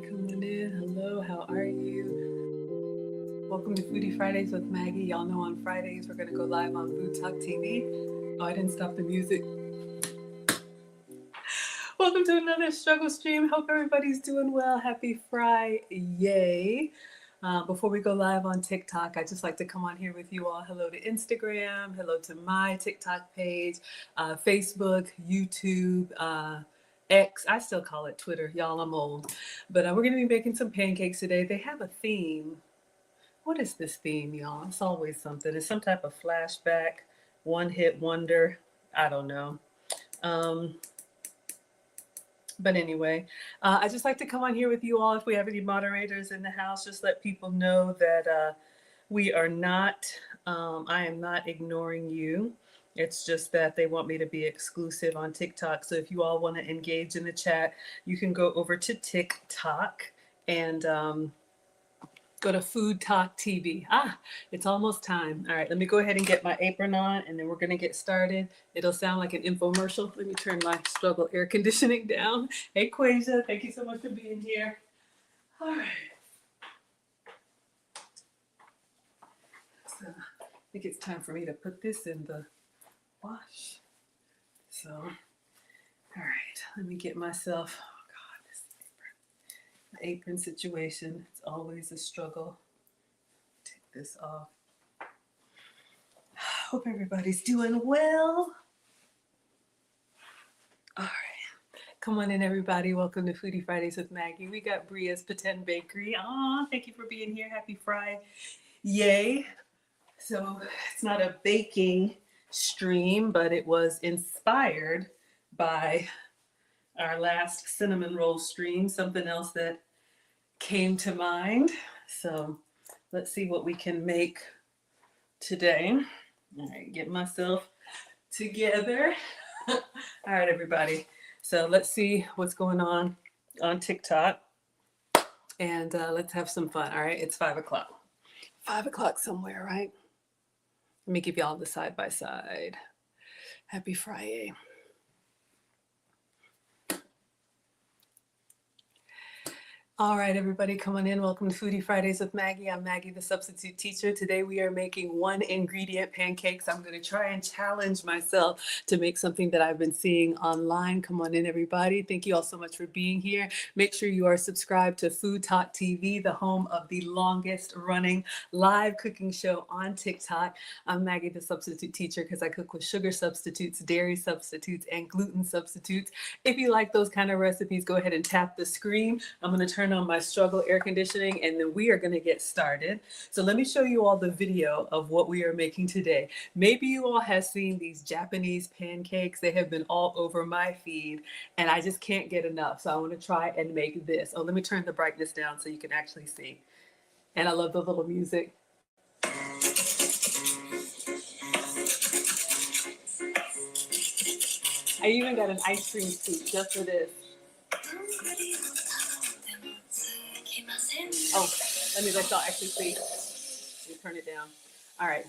coming in. Hello, how are you? Welcome to Foodie Fridays with Maggie. Y'all know on Fridays we're going to go live on Food Talk TV. Oh, I didn't stop the music. Welcome to another struggle stream. Hope everybody's doing well. Happy Friday. Before we go live on TikTok, I just like to come on here with you all. Hello to Instagram. Hello to my TikTok page, Facebook, YouTube, X. I still call it Twitter. Y'all, I'm old. But we're going to be making some pancakes today. They have a theme. What is this theme, y'all? It's always something. It's some type of flashback, one-hit wonder. I don't know. But anyway, I just like to come on here with you all. If we have any moderators in the house, just let people know that we are not, I am not ignoring you. It's just that they want me to be exclusive on TikTok. So if you all want to engage in the chat, you can go over to TikTok and go to Food Talk TV. It's almost time. All right, let me go ahead and get my apron on and then we're going to get started. It'll sound like an infomercial. Let me turn my struggle air conditioning down. Hey, Quasia, thank you so much for being here. All right. So I think it's time for me to put this in the wash. So, all right, let me get myself, the apron situation. It's always a struggle. Take this off. Hope everybody's doing well. All right. Come on in, everybody. Welcome to Foodie Fridays with Maggie. We got Bria's Pretend Bakery. Thank you for being here. Happy Friday. Yay. So it's not a baking stream, but it was inspired by our last cinnamon roll stream, something else that came to mind. So let's see what we can make today. All right, get myself together. All right, everybody. So let's see what's going on TikTok. And let's have some fun. All right, it's 5 o'clock. 5 o'clock somewhere, right? Let me give y'all the side by side. Happy Friday. All right, everybody, come on in. Welcome to Foodie Fridays with Maggie. I'm Maggie, the substitute teacher. Today we are making one ingredient pancakes. I'm going to try and challenge myself to make something that I've been seeing online. Come on in, everybody. Thank you all so much for being here. Make sure you are subscribed to Food Talk TV, the home of the longest running live cooking show on TikTok. I'm Maggie, the substitute teacher, because I cook with sugar substitutes, dairy substitutes, and gluten substitutes. If you like those kind of recipes, go ahead and tap the screen. I'm going to turn on my struggle air conditioning and then we are going to get started. So let me show you all the video of what we are making today. Maybe you all have seen these Japanese pancakes. They have been all over my feed and I just can't get enough. So I want to try and make this. Let me turn the brightness down so you can actually see. And I love the little music. I even got an ice cream scoop just for this. Oh, let me let y'all actually see. Let me turn it down. All right.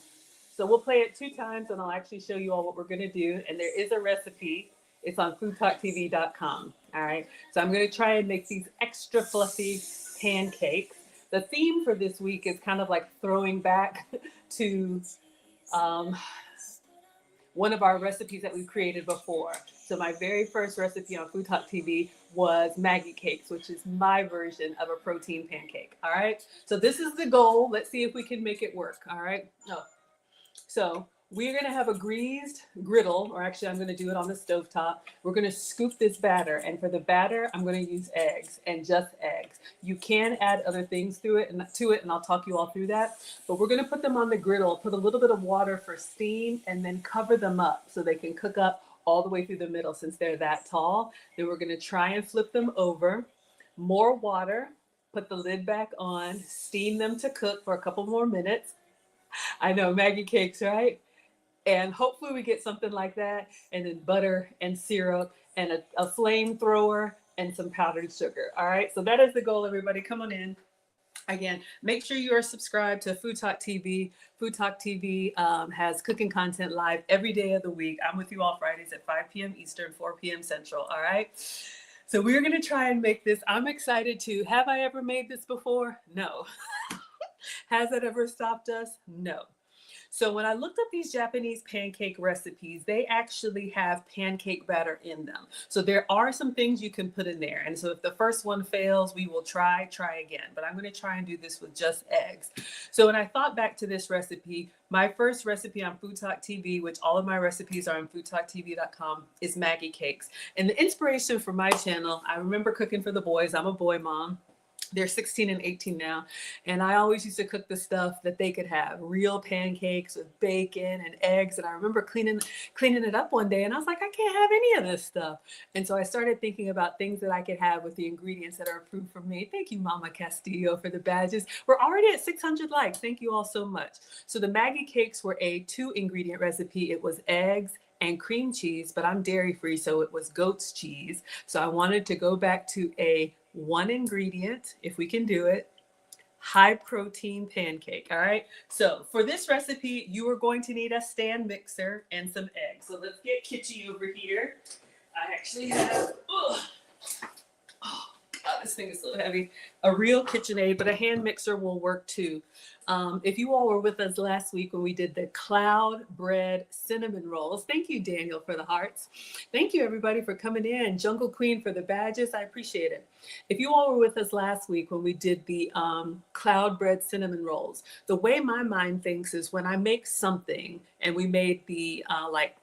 So we'll play it 2 times and I'll actually show you all what we're going to do. And there is a recipe. It's on foodtalktv.com. All right. So I'm going to try and make these extra fluffy pancakes. The theme for this week is kind of like throwing back to one of our recipes that we've created before. So my very first recipe on Food Talk TV was Maggie cakes, which is my version of a protein pancake. All right. So this is the goal. Let's see if we can make it work. All right. So we're going to have a greased griddle, or actually I'm going to do it on the stovetop. We're going to scoop this batter. And for the batter, I'm going to use eggs and just eggs. You can add other things to it, and I'll talk you all through that. But we're going to put them on the griddle, put a little bit of water for steam, and then cover them up so they can cook up all the way through the middle since they're that tall. Then we're going to try and flip them over. More water, put the lid back on, steam them to cook for a couple more minutes. I know, Maggie cakes, right? And hopefully we get something like that. And then butter and syrup and a flamethrower and some powdered sugar. All right. So that is the goal, everybody. Come on in. Again, make sure you are subscribed to Food Talk TV. Food Talk TV has cooking content live every day of the week. I'm with you all Fridays at 5 p.m. Eastern, 4 p.m. Central. All right. So we're going to try and make this. I'm excited to. Have I ever made this before? No. Has it ever stopped us? No. So when I looked up these Japanese pancake recipes, they actually have pancake batter in them. So there are some things you can put in there. And so if the first one fails, we will try again. But I'm going to try and do this with just eggs. So when I thought back to this recipe, my first recipe on Fttv, which all of my recipes are on foodtalktv.com, is Maggie cakes. And the inspiration for my channel, I remember cooking for the boys. I'm a boy mom. They're 16 and 18 now. And I always used to cook the stuff that they could have, real pancakes with bacon and eggs. And I remember cleaning it up one day and I was like, I can't have any of this stuff. And so I started thinking about things that I could have with the ingredients that are approved for me. Thank you, Mama Castillo, for the badges. We're already at 600 likes. Thank you all so much. So the Maggie cakes were a 2-ingredient recipe. It was eggs and cream cheese, but I'm dairy free, so it was goat's cheese. So I wanted to go back to a 1 ingredient, if we can do it, high protein pancake. All right. So for this recipe, you are going to need a stand mixer and some eggs. So let's get kitschy over here. I actually have, oh God, this thing is so heavy. A real KitchenAid, but a hand mixer will work too. If you all were with us last week when we did the cloud bread cinnamon rolls, thank you, Daniel, for the hearts. Thank you, everybody, for coming in. Jungle Queen for the badges. I appreciate it. If you all were with us last week when we did the cloud bread cinnamon rolls, the way my mind thinks is when I make something and we made the like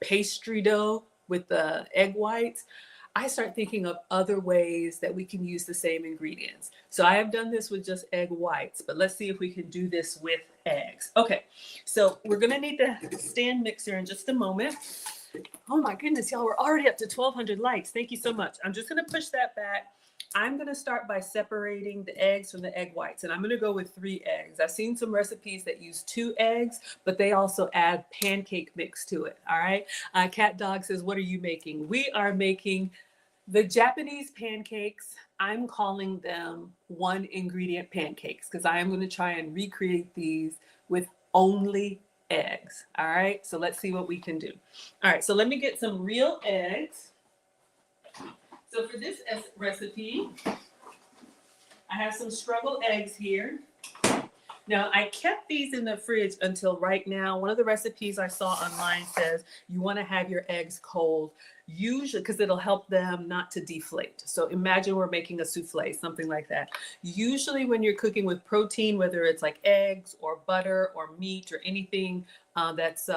pastry dough with the egg whites, I start thinking of other ways that we can use the same ingredients. So I have done this with just egg whites, but let's see if we can do this with eggs. Okay, so we're gonna need the stand mixer in just a moment. Oh my goodness, y'all, we're already up to 1,200 likes. Thank you so much. I'm just gonna push that back. I'm gonna start by separating the eggs from the egg whites, and I'm gonna go with 3 eggs. I've seen some recipes that use 2 eggs, but they also add pancake mix to it, all right? Cat Dog says, what are you making? We are making the Japanese pancakes. I'm calling them 1 ingredient pancakes because I am gonna try and recreate these with only eggs, all right? So let's see what we can do. All right, so let me get some real eggs. So for this recipe, I have some scrambled eggs here. Now, I kept these in the fridge until right now. One of the recipes I saw online says you want to have your eggs cold, usually because it'll help them not to deflate. So imagine we're making a souffle, something like that. Usually when you're cooking with protein, whether it's like eggs or butter or meat or anything that's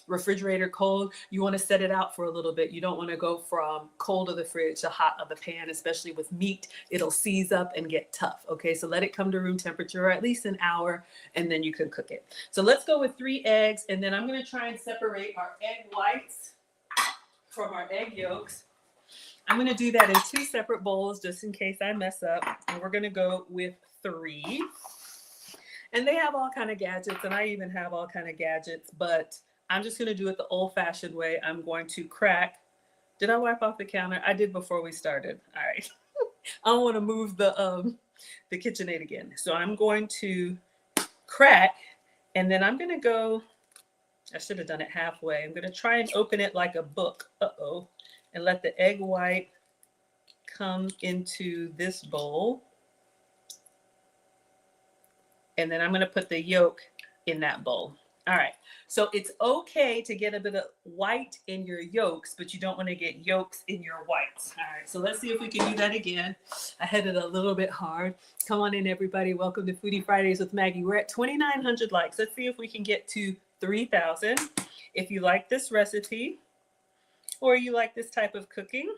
refrigerator cold, you want to set it out for a little bit. You don't want to go from cold of the fridge to hot of the pan, especially with meat. It'll seize up and get tough. Okay, so let it come to room temperature, or at least an hour, and then you can cook it. So let's go with 3 eggs, and then I'm going to try and separate our egg whites from our egg yolks. I'm going to do that in 2 separate bowls just in case I mess up, and we're going to go with 3. And they have all kind of gadgets, and I even have all kind of gadgets, but I'm just going to do it the old-fashioned way. I'm going to crack. Did I wipe off the counter? I did before we started. All right. I don't want to move the KitchenAid again. So I'm going to crack, and then I'm going to go. I should have done it halfway. I'm going to try and open it like a book. And let the egg white come into this bowl. And then I'm going to put the yolk in that bowl. All right, so it's okay to get a bit of white in your yolks, but you don't want to get yolks in your whites. All right, so let's see if we can do that again. I had it a little bit hard. Come on in, everybody. Welcome to Foodie Fridays with Maggie. We're at 2,900 likes. Let's see if we can get to 3,000. If you like this recipe or you like this type of cooking,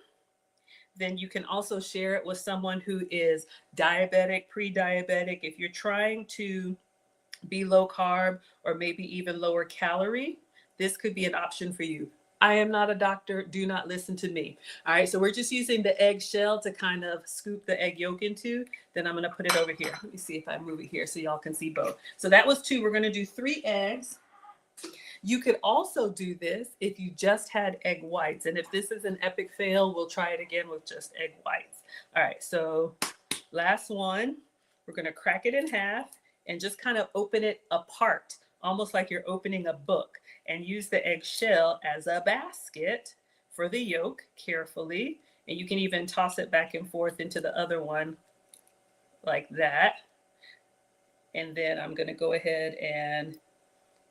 then you can also share it with someone who is diabetic, pre-diabetic. If you're trying to be low carb or maybe even lower calorie, this could be an option for you. I am not a doctor. Do not listen to me. All right, so we're just using the egg shell to kind of scoop the egg yolk into. Then I'm going to put it over here. Let me see if I move it here so y'all can see both. So that was 2. We're going to do 3 eggs. You could also do this if you just had egg whites. And if this is an epic fail, we'll try it again with just egg whites. All right, so last one. We're going to crack it in half and just kind of open it apart, almost like you're opening a book, and use the egg shell as a basket for the yolk carefully. And you can even toss it back and forth into the other one like that. And then I'm going to go ahead and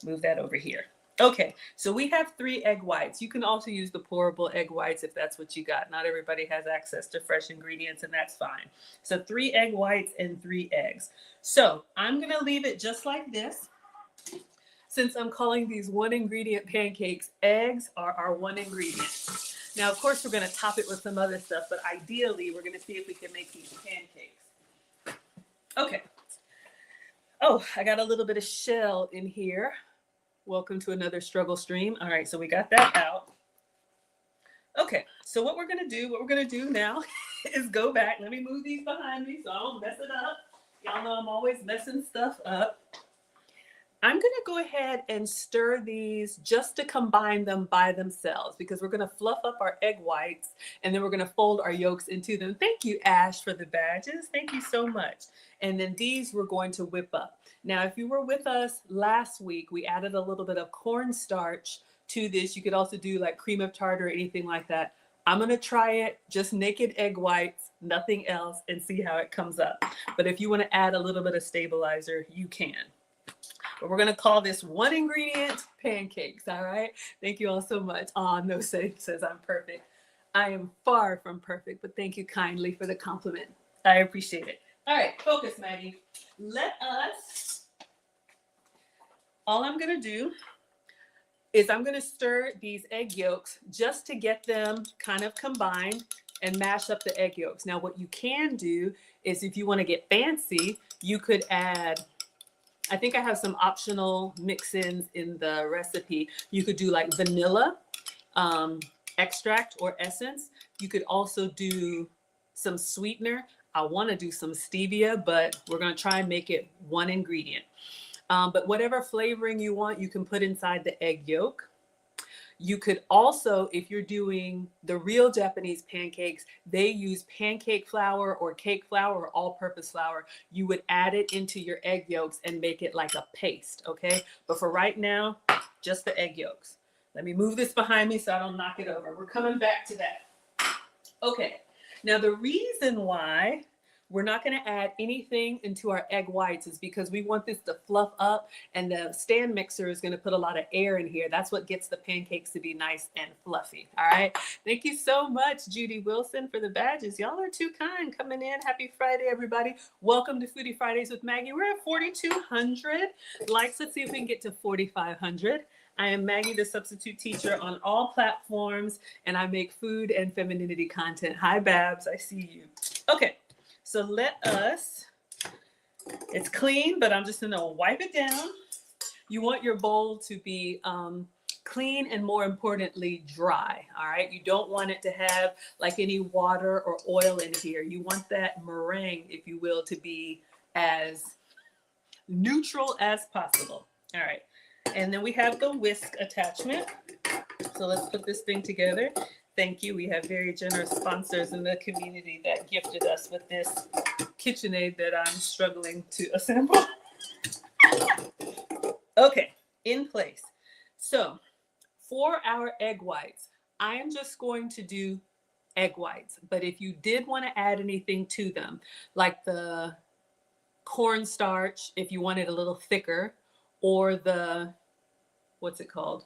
move that over here. Okay, so we have 3 egg whites. You can also use the pourable egg whites if that's what you got. Not everybody has access to fresh ingredients, and that's fine. So 3 egg whites and 3 eggs. So I'm gonna leave it just like this. Since I'm calling these 1 ingredient pancakes, eggs are our 1 ingredient. Now, of course, we're gonna top it with some other stuff, but ideally, we're gonna see if we can make these pancakes. Okay. Oh, I got a little bit of shell in here. Welcome to another struggle stream. All right, so we got that out. Okay, so what we're gonna do now is go back. Let me move these behind me so I don't mess it up. Y'all know I'm always messing stuff up. I'm gonna go ahead and stir these just to combine them by themselves because we're gonna fluff up our egg whites and then we're gonna fold our yolks into them. Thank you, Ash, for the badges. Thank you so much. And then these we're going to whip up. Now, if you were with us last week, we added a little bit of cornstarch to this. You could also do like cream of tartar or anything like that. I'm gonna try it, just naked egg whites, nothing else, and see how it comes up. But if you wanna add a little bit of stabilizer, you can. But we're gonna call this 1 ingredient pancakes, all right? Thank you all so much. No says I'm perfect. I am far from perfect, but thank you kindly for the compliment. I appreciate it. All right, focus, Maggie. All I'm gonna do is I'm gonna stir these egg yolks just to get them kind of combined and mash up the egg yolks. Now, what you can do is if you wanna get fancy, you could add, I think I have some optional mix-ins in the recipe. You could do like vanilla extract or essence. You could also do some sweetener. I want to do some stevia, but we're going to try and make it 1 ingredient. But whatever flavoring you want, you can put inside the egg yolk. You could also, if you're doing the real Japanese pancakes, they use pancake flour or cake flour or all-purpose flour. You would add it into your egg yolks and make it like a paste, okay? But for right now, just the egg yolks. Let me move this behind me so I don't knock it over. We're coming back to that. Okay, now the reason why we're not going to add anything into our egg whites is because we want this to fluff up, and the stand mixer is going to put a lot of air in here. That's what gets the pancakes to be nice and fluffy. All right. Thank you so much, Judy Wilson, for the badges. Y'all are too kind coming in. Happy Friday, everybody. Welcome to Foodie Fridays with Maggie. We're at 4,200 likes. Let's see if we can get to 4,500. I am Maggie, the substitute teacher on all platforms, and I make food and femininity content. Hi, Babs. I see you. Okay. So it's clean, but I'm just gonna wipe it down. You want your bowl to be clean and, more importantly, dry, all right? You don't want it to have like any water or oil in here. You want that meringue, if you will, to be as neutral as possible. All right, and then we have the whisk attachment. So let's put this thing together. Thank you. We have very generous sponsors in the community that gifted us with this KitchenAid that I'm struggling to assemble. Okay, in place. So for our egg whites, I am just going to do egg whites. But if you did want to add anything to them, like the cornstarch, if you want it a little thicker, or the, what's it called?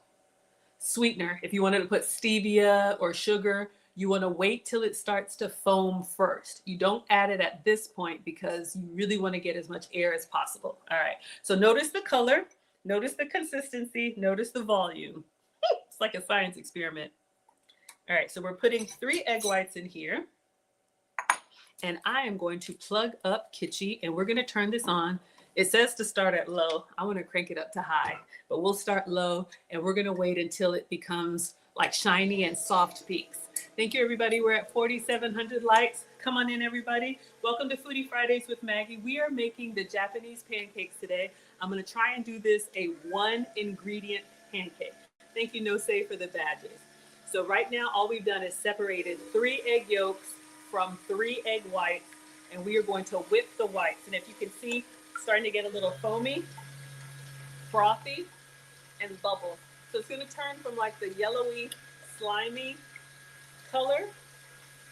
Sweetener, if you wanted to put stevia or sugar, you want to wait till it starts to foam first. You don't add it at this point because you really want to get as much air as possible. All right, so notice the color, notice the consistency, notice the volume. It's like a science experiment. All right, so we're putting 3 egg whites in here, and I am going to plug up Kitchi, and we're going to turn this on. It says to start at low. I want to crank it up to high, but we'll start low, and we're going to wait until it becomes like shiny and soft peaks. Thank you, everybody. We're at 4,700 likes. Come on in, everybody. Welcome to Foodie Fridays with Maggie. We are making the Japanese pancakes today. I'm going to try and do this a 1 ingredient pancake. Thank you, No Say, for the badges. So right now, all we've done is separated 3 egg yolks from 3 egg whites, and we are going to whip the whites. And if you can see, starting to get a little foamy, frothy, and bubble. So it's going to turn from like the yellowy, slimy color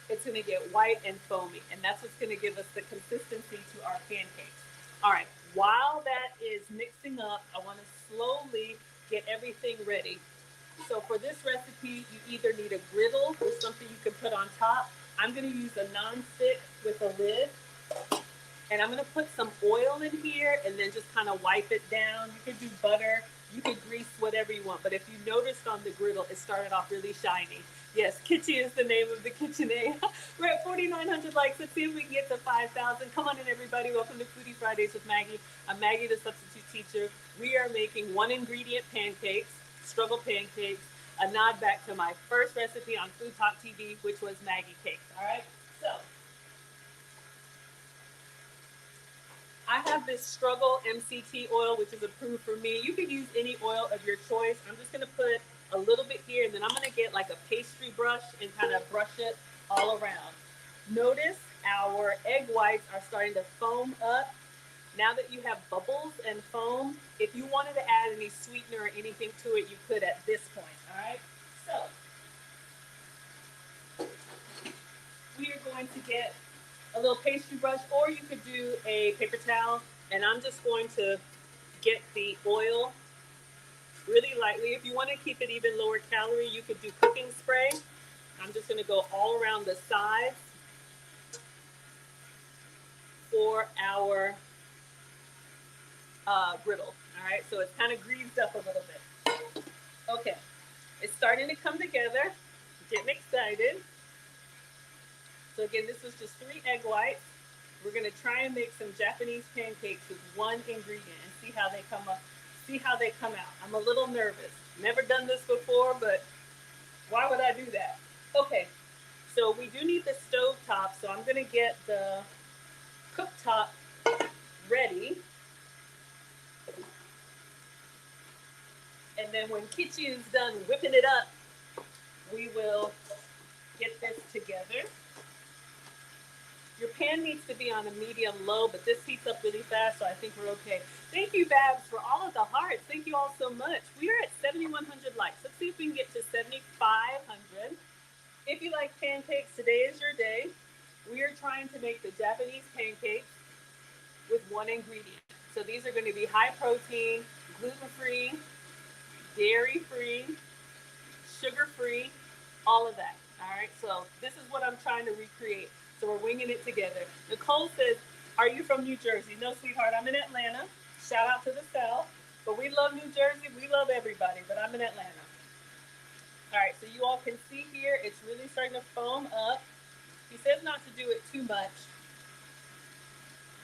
it's going to get white and foamy, and that's what's going to give us the consistency to our pancakes. All right, while that is mixing up, I want to slowly get everything ready. So for this recipe, you either need a griddle with something you can put on top. I'm going to use a non-stick with a lid. And I'm going to put some oil in here and then just kind of wipe it down. You could do butter. You could grease whatever you want. But if you noticed on the griddle, it started off really shiny. Yes, Kitchen is the name of the KitchenAid. We're at 4,900 likes. Let's see if we can get to 5,000. Come on in, everybody. Welcome to Foodie Fridays with Maggie. I'm Maggie, the substitute teacher. We are making one ingredient pancakes, struggle pancakes, a nod back to my first recipe on Food Talk TV, which was Maggie cakes. All right? So I have this Struggle MCT oil, which is approved for me. You can use any oil of your choice. I'm just going to put a little bit here, and then I'm going to get like a pastry brush and kind of brush it all around. Notice our egg whites are starting to foam up. Now that you have bubbles and foam, if you wanted to add any sweetener or anything to it, you could at this point, all right? So we are going to get a little pastry brush, or you could do a paper towel, and I'm just going to get the oil really lightly. If you want to keep it even lower calorie, you could do cooking spray. I'm just going to go all around the sides for our griddle. All right, so it's kind of greased up a little bit. Okay, it's starting to come together. Getting excited. So again, this was just 3 egg whites. We're going to try and make some Japanese pancakes with one ingredient and see how they come up. See how they come out. I'm a little nervous. Never done this before, but why would I do that? Okay, so we do need the stove top, so I'm going to get the cooktop ready. And then when Kitchen is done whipping it up, we will get this together. Your pan needs to be on a medium low, but this heats up really fast, so I think we're okay. Thank you, Babs, for all of the hearts. Thank you all so much. We are at 7,100 likes. Let's see if we can get to 7,500. If you like pancakes, today is your day. We are trying to make the Japanese pancakes with one ingredient. So these are going to be high protein, gluten-free, dairy-free, sugar-free, all of that. All right, so this is what I'm trying to recreate. So we're winging it together. Nicole says, are you from New Jersey? No, sweetheart, I'm in Atlanta. Shout out to the South. But we love New Jersey. We love everybody, but I'm in Atlanta. All right, so you all can see here, it's really starting to foam up. He says not to do it too much,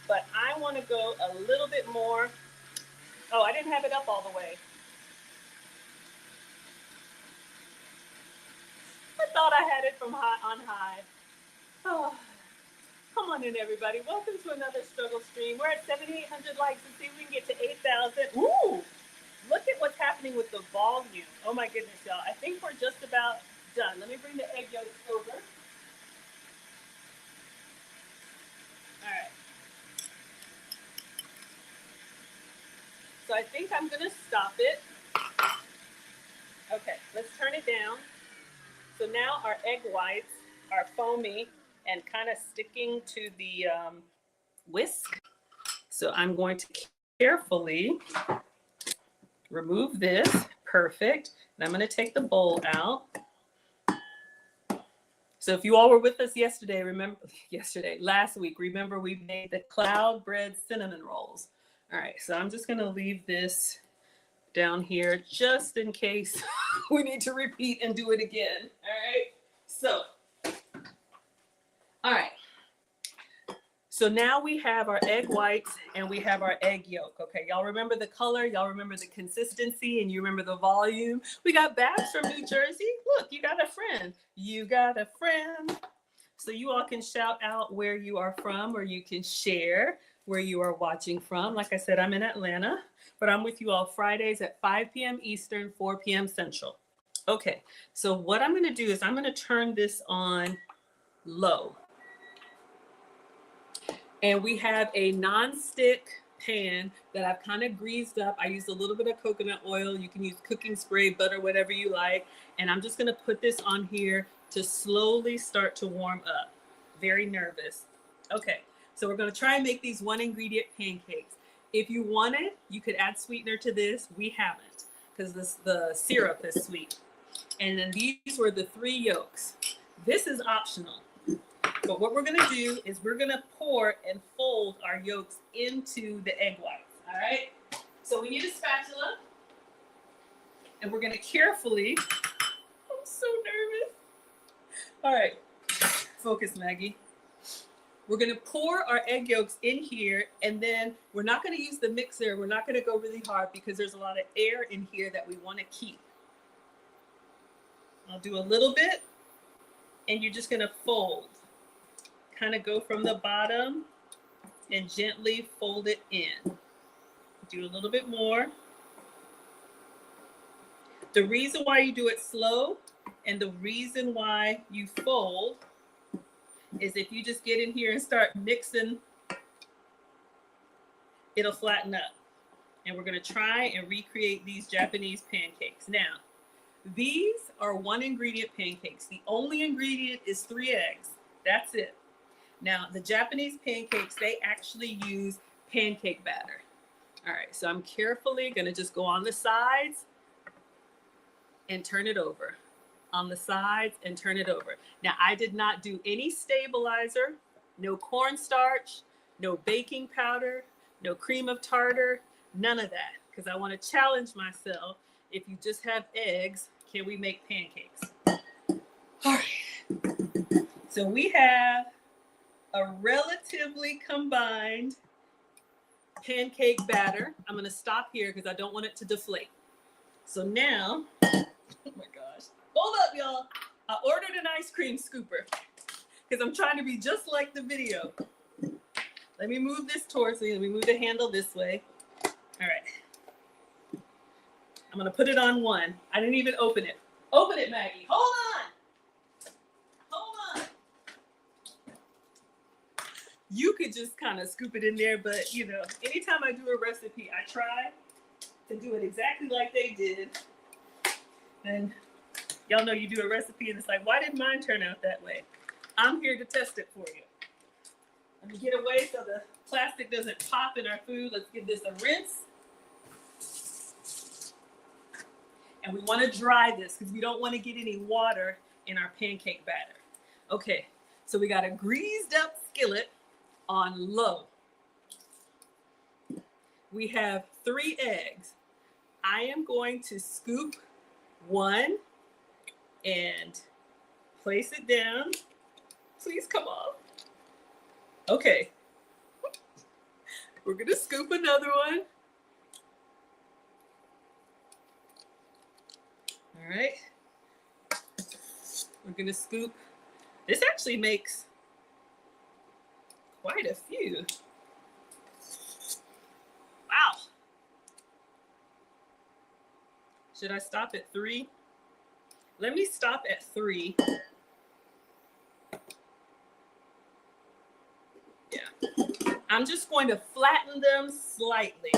but I want to go a little bit more. Oh, I didn't have it up all the way. I thought I had it from high on high. Oh, come on in, everybody. Welcome to another struggle stream. We're at 7,800 likes. Let's see if we can get to 8,000. Ooh, look at what's happening with the volume. Oh my goodness, y'all. I think we're just about done. Let me bring the egg yolks over. All right. So I think I'm going to stop it. Okay, let's turn it down. So now our egg whites are foamy and kind of sticking to the whisk. So I'm going to carefully remove this. Perfect. And I'm going to take the bowl out. So if you all were with us last week, remember we made the cloud bread cinnamon rolls. All right, so I'm just going to leave this down here just in case we need to repeat and do it again. All right, so, all right. So now we have our egg whites and we have our egg yolk. Okay, y'all remember the color, y'all remember the consistency, and you remember the volume. We got Babs from New Jersey. Look, you got a friend. You got a friend. So you all can shout out where you are from, or you can share where you are watching from. Like I said, I'm in Atlanta, but I'm with you all Fridays at 5 p.m. Eastern, 4 p.m. Central. Okay, so what I'm going to do is I'm going to turn this on low. And we have a non-stick pan that I've kind of greased up. I used a little bit of coconut oil. You can use cooking spray, butter, whatever you like. And I'm just going to put this on here to slowly start to warm up. Very nervous. Okay, so we're gonna try and make these one ingredient pancakes. If you wanted, you could add sweetener to this. We haven't, because the syrup is sweet. And then these were the 3 yolks. This is optional. But what we're gonna do is we're gonna pour and fold our yolks into the egg whites, all right? So we need a spatula, and we're gonna carefully, I'm so nervous. All right, focus, Maggie. We're gonna pour our egg yolks in here, and then we're not gonna use the mixer. We're not gonna go really hard because there's a lot of air in here that we wanna keep. I'll do a little bit, and you're just gonna fold. Kind of go from the bottom and gently fold it in. Do a little bit more. The reason why you do it slow and the reason why you fold is if you just get in here and start mixing, it'll flatten up. And we're gonna try and recreate these Japanese pancakes. Now, these are one ingredient pancakes. The only ingredient is 3 eggs. That's it. Now, the Japanese pancakes, they actually use pancake batter. All right, so I'm carefully gonna just go on the sides and turn it over. On the sides and turn it over. Now, I did not do any stabilizer, no cornstarch, no baking powder, no cream of tartar, none of that, because I want to challenge myself. If you just have eggs, can we make pancakes? All right. So we have a relatively combined pancake batter. I'm going to stop here because I don't want it to deflate. So now, oh my gosh. Hold up, y'all. I ordered an ice cream scooper because I'm trying to be just like the video. Let me move this towards me. Let me move the handle this way. All right. I'm going to put it on 1. I didn't even open it. Open it, Maggie. Hold on. Hold on. You could just kind of scoop it in there, but you know, anytime I do a recipe, I try to do it exactly like they did. And y'all know you do a recipe and it's like, why did mine turn out that way? I'm here to test it for you. Let me get away so the plastic doesn't pop in our food. Let's give this a rinse. And we want to dry this because we don't want to get any water in our pancake batter. Okay, so we got a greased up skillet on low. We have 3 eggs. I am going to scoop 1 and place it down. Please come off. Okay. We're gonna scoop another one. All right. We're gonna scoop. This actually makes quite a few. Wow. Should I stop at 3? Let me stop at 3. Yeah. I'm just going to flatten them slightly,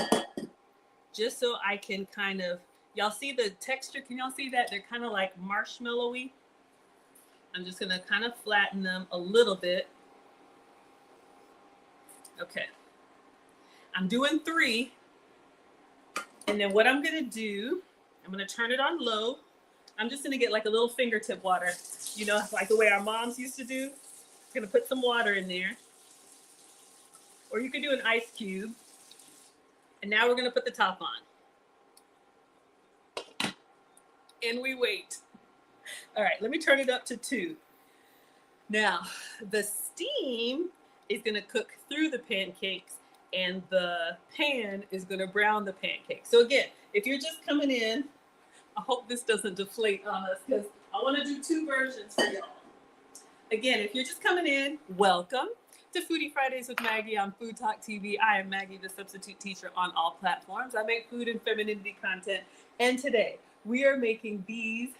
just so I can kind of, y'all see the texture? Can y'all see that? They're kind of like marshmallowy. I'm just gonna kind of flatten them a little bit. Okay. I'm doing 3. And then what I'm gonna do, I'm gonna turn it on low. I'm just gonna get like a little fingertip water, you know, like the way our moms used to do. I'm gonna put some water in there. Or you could do an ice cube. And now we're gonna put the top on. And we wait. All right, let me turn it up to 2. Now, the steam is gonna cook through the pancakes and the pan is gonna brown the pancakes. So again, if you're just coming in, I hope this doesn't deflate on us because I wanna do 2 versions for y'all. Again, if you're just coming in, welcome to Foodie Fridays with Maggie on Food Talk TV. I am Maggie, the substitute teacher on all platforms. I make food and femininity content. And today we are making these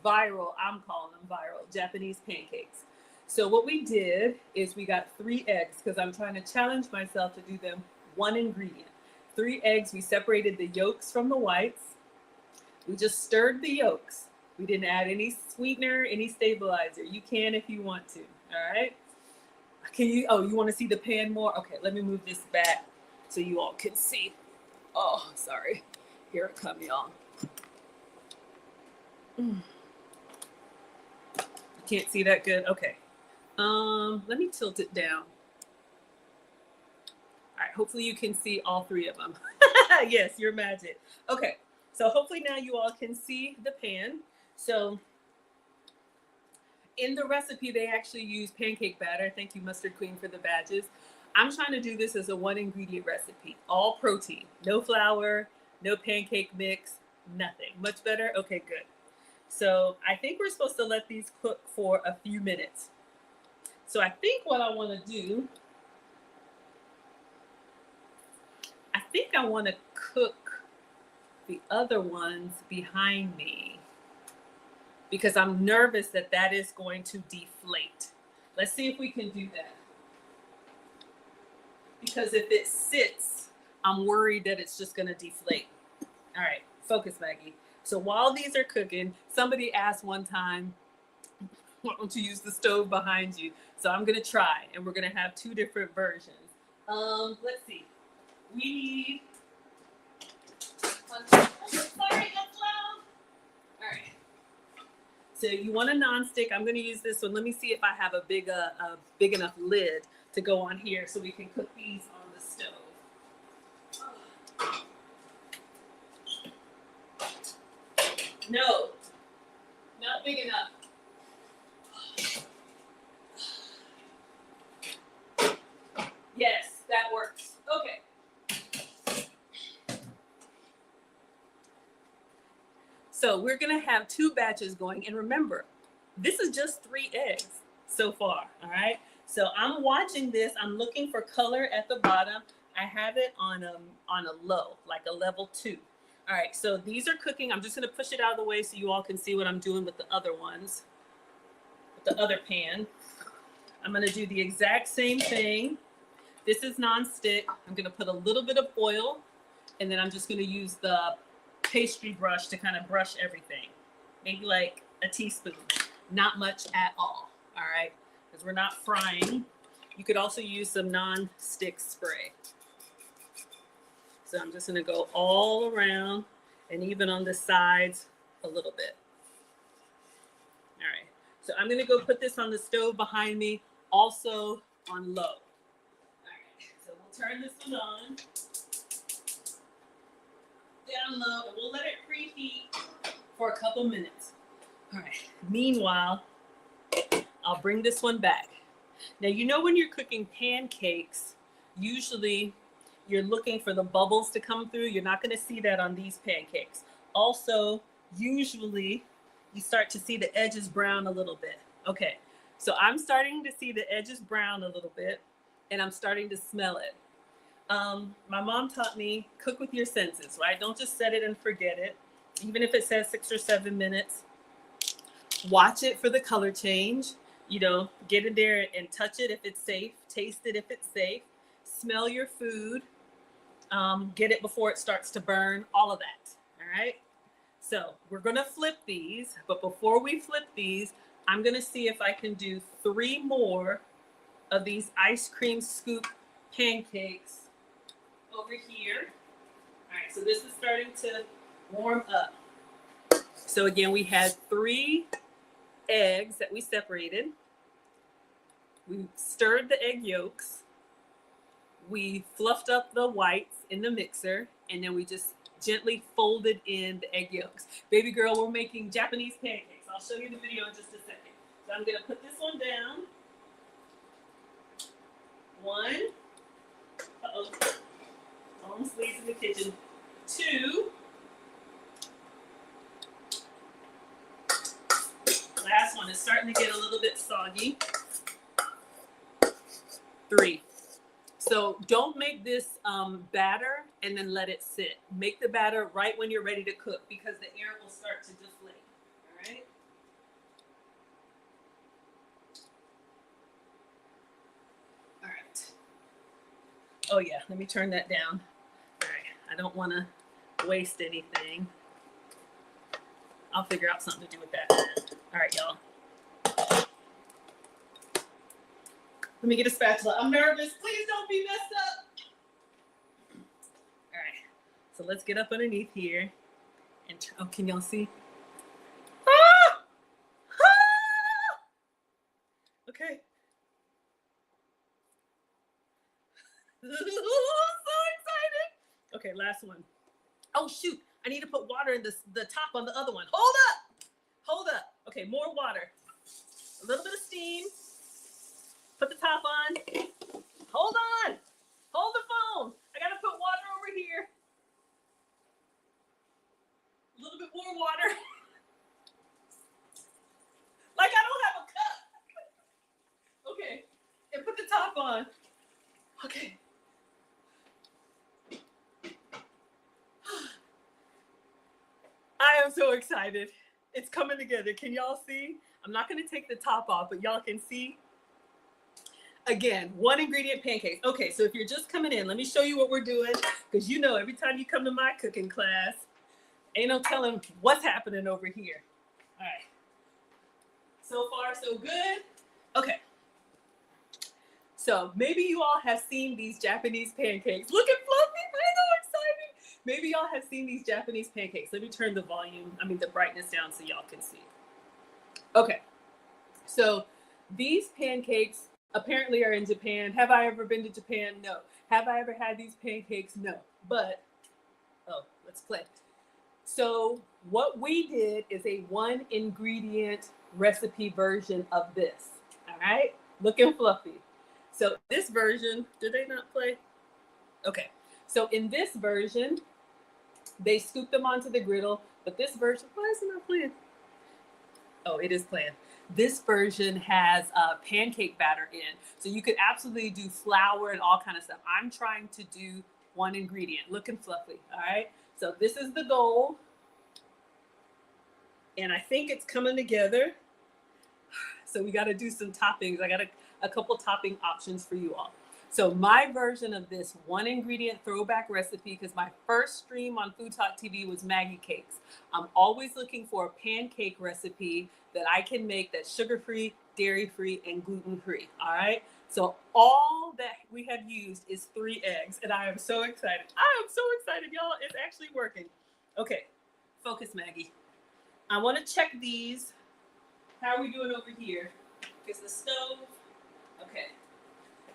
viral, I'm calling them viral, Japanese pancakes. So what we did is we got 3 eggs because I'm trying to challenge myself to do them one ingredient. 3 eggs, we separated the yolks from the whites. We just stirred the yolks. We didn't add any sweetener, any stabilizer. You can if you want to. All right. Can you? Oh, you want to see the pan more? Okay, let me move this back so you all can see. Oh, sorry. Here it comes, y'all. You can't see that good. Okay. Let me tilt it down. All right. Hopefully you can see all three of them. Yes, your magic. Okay. So hopefully now you all can see the pan. So in the recipe, they actually use pancake batter. Thank you, Mustard Queen, for the badges. I'm trying to do this as a 1-ingredient recipe, all protein, no flour, no pancake mix, nothing. Much better? Okay, good. So I think we're supposed to let these cook for a few minutes. So I think what I want to do, I think I want to cook the other ones behind me because I'm nervous that that is going to deflate. Let's see if we can do that. Because if it sits, I'm worried that it's just going to deflate. All right, focus, Maggie. So while these are cooking, somebody asked one time, why don't you use the stove behind you? So I'm going to try, and we're going to have 2 different versions. Let's see. We need... Oh, sorry, that's loud. All right. So you want a nonstick. I'm going to use this one. Let me see if I have a big enough lid to go on here so we can cook these on the stove. No, not big enough. Yes, that works. Okay. So we're going to have 2 batches going. And remember, this is just 3 eggs so far. All right. So I'm watching this. I'm looking for color at the bottom. I have it on a low, like a level 2. All right. So these are cooking. I'm just going to push it out of the way so you all can see what I'm doing with the other ones, with the other pan. I'm going to do the exact same thing. This is nonstick. I'm going to put a little bit of oil, and then I'm just going to use the pastry brush to kind of brush everything. Maybe like a teaspoon. Not much at all. All right. Because we're not frying. You could also use some non-stick spray. So I'm just going to go all around and even on the sides a little bit. All right. So I'm going to go put this on the stove behind me, also on low. All right. So we'll turn this one on. Down low, and we'll let it preheat for a couple minutes. All right. Meanwhile, I'll bring this one back. Now, you know when you're cooking pancakes, usually you're looking for the bubbles to come through. You're not going to see that on these pancakes. Also, usually you start to see the edges brown a little bit. Okay, so I'm starting to see the edges brown a little bit, and I'm starting to smell it. My mom taught me cook with your senses, right? Don't just set it and forget it. Even if it says 6 or 7 minutes, watch it for the color change. You know, get in there and touch it if it's safe. Taste it if it's safe. Smell your food. Get it before it starts to burn. All of that. All right. So we're going to flip these. But before we flip these, I'm going to see if I can do 3 more of these ice cream scoop pancakes over here. All right. So this is starting to warm up. So again, we had 3 eggs that we separated. We stirred the egg yolks. We fluffed up the whites in the mixer, and then we just gently folded in the egg yolks. Baby girl, we're making Japanese pancakes. I'll show you the video in just a second. So I'm going to put this one down. 1. Uh-oh. Almost leaves in the kitchen. 2. Last one is starting to get a little bit soggy. 3. So don't make this batter and then let it sit. Make the batter right when you're ready to cook because the air will start to deflate. All right. All right. Oh yeah, let me turn that down. All right. I don't want to waste anything. I'll figure out something to do with that. All right, y'all. Let me get a spatula. I'm nervous. Please don't be messed up. All right. So let's get up underneath here. And oh, can y'all see? Ah! Ah! Okay. So excited. Okay, last one. Oh shoot, I need to put water in the top on the other one. Hold up. Hold up. Okay, more water. A little bit of steam. Put the top on. Hold on. Hold the phone. I gotta put water over here. A little bit more water. Like I don't have a cup. Okay. And put the top on. Okay. I am so excited. It's coming together. Can y'all see? I'm not going to take the top off, but y'all can see. Again, 1 ingredient pancakes. Okay, so if you're just coming in, let me show you what we're doing. Because you know, every time you come to my cooking class, ain't no telling what's happening over here. All right. So far, so good. Okay. So maybe you all have seen these Japanese pancakes. Look at Fluffy. I'm so excited. Maybe y'all have seen these Japanese pancakes. Let me turn the the brightness down so y'all can see. Okay. So these pancakes apparently are in Japan. Have I ever been to Japan? No. Have I ever had these pancakes? No. But, oh, let's play. So what we did is a 1 ingredient recipe version of this. All right. Looking fluffy. So this version, did they not play? Okay. So in this version, they scoop them onto the griddle, but this version, why is it not playing? Oh, it is playing. This version has pancake batter in. So you could absolutely do flour and all kind of stuff. I'm trying to do 1 ingredient, looking fluffy. All right. So this is the goal. And I think it's coming together. So we got to do some toppings. I got a couple topping options for you all. So my version of this 1 ingredient throwback recipe, because my first stream on Food Talk TV was Maggie cakes. I'm always looking for a pancake recipe that I can make that's sugar-free, dairy-free, and gluten-free. All right. So all that we have used is 3 eggs, and I am so excited. I am so excited, y'all. It's actually working. Okay. Focus, Maggie. I want to check these. How are we doing over here? Is the stove? Okay.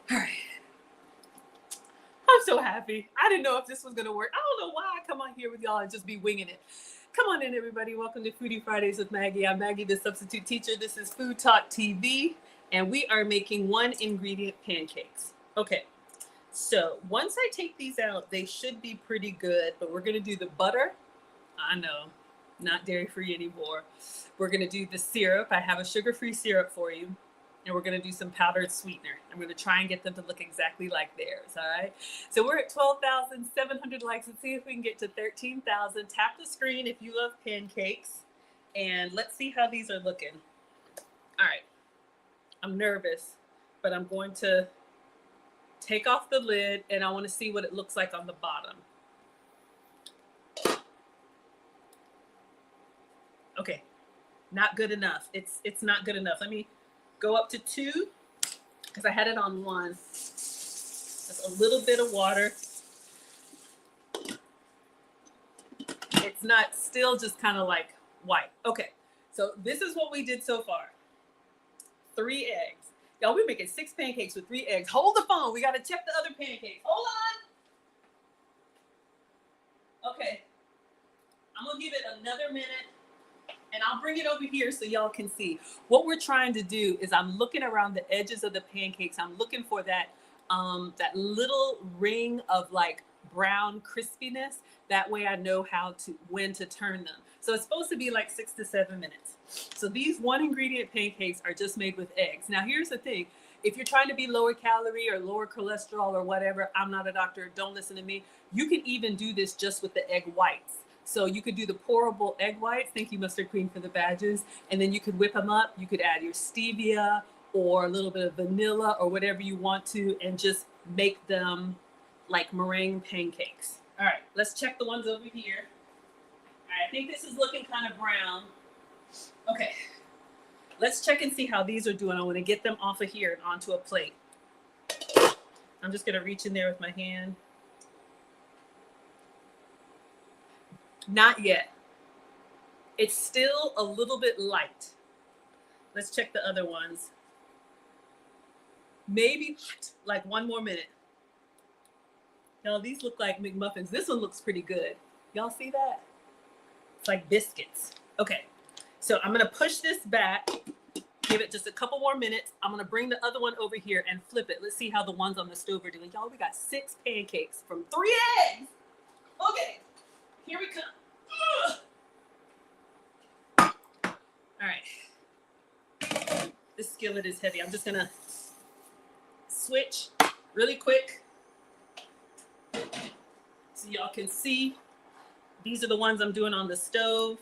All right. I'm so happy. I didn't know if this was going to work. I don't know why I come on here with y'all and just be winging it. Come on in, everybody. Welcome to Foodie Fridays with Maggie. I'm Maggie, the substitute teacher. This is Food Talk TV, and we are making 1 ingredient pancakes. Okay. So once I take these out, they should be pretty good, but we're going to do the butter. I know, not dairy-free anymore. We're going to do the syrup. I have a sugar-free syrup for you. And we're going to do some powdered sweetener. I'm going to try and get them to look exactly like theirs, all right? So we're at 12,700 likes. Let's see if we can get to 13,000. Tap the screen if you love pancakes. And let's see how these are looking. All right. I'm nervous, but I'm going to take off the lid, and I want to see what it looks like on the bottom. Okay. Not good enough. It's not good enough. Let me go up to 2 because I had it on 1. Just a little bit of water. It's not still just kind of like white. Okay, so this is what we did so far. 3 eggs. Y'all, we're making 6 pancakes with 3 eggs. Hold the phone. We got to check the other pancakes. Hold on. Okay. I'm going to give it another minute. And I'll bring it over here so y'all can see. What we're trying to do is I'm looking around the edges of the pancakes. I'm looking for that little ring of like brown crispiness. That way I know when to turn them. So it's supposed to be like 6 to 7 minutes. So these 1 ingredient pancakes are just made with eggs. Now here's the thing. If you're trying to be lower calorie or lower cholesterol or whatever, I'm not a doctor. Don't listen to me. You can even do this just with the egg whites. So you could do the pourable egg whites. Thank you, Mustard Queen, for the badges. And then you could whip them up. You could add your stevia or a little bit of vanilla or whatever you want to and just make them like meringue pancakes. All right, let's check the ones over here. All right, I think this is looking kind of brown. Okay, let's check and see how these are doing. I want to get them off of here and onto a plate. I'm just gonna reach in there with my hand. Not yet. It's still a little bit light. Let's check the other ones. Maybe like 1 more minute. Y'all, these look like McMuffins. This one looks pretty good. Y'all see that? It's like biscuits. Okay, so I'm gonna push this back, give it just a couple more minutes. I'm gonna bring the other one over here and flip it. Let's see how the ones on the stove are doing. Y'all, we got 6 pancakes from 3 eggs. Okay, here we come. Ugh. All right, this skillet is heavy. I'm just gonna switch really quick so y'all can see. These are the ones I'm doing on the stove.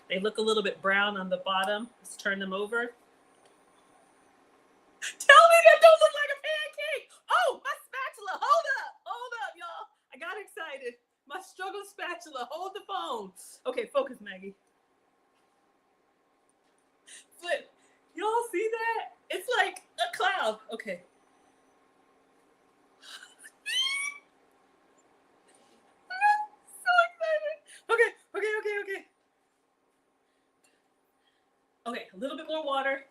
They look a little bit brown on the bottom. Let's turn them over. Tell me that don't look like a pancake. Oh, my spatula. Hold up, y'all. I got excited. My struggle spatula. Hold the phone. Okay, focus, Maggie. Flip. Y'all see that? It's like a cloud. Okay. Okay. Okay, a little bit more water.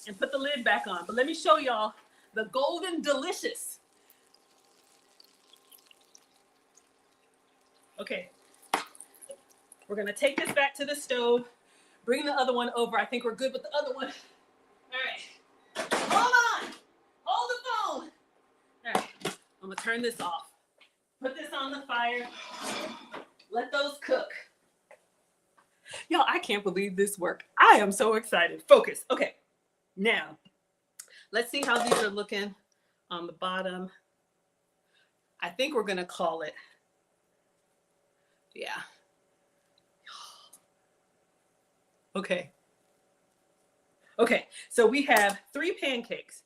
And put the lid back on. But let me show y'all the golden delicious. Okay. We're gonna take this back to the stove. Bring the other one over. I think we're good with the other one. All right. Hold on. Hold the phone. All right. I'm gonna turn this off. Put this on the fire. Let those cook. Y'all, I can't believe this worked. I am so excited. Focus. Okay. Now, let's see how these are looking on the bottom. I think we're going to call it. Yeah. Okay. Okay. So we have 3 pancakes.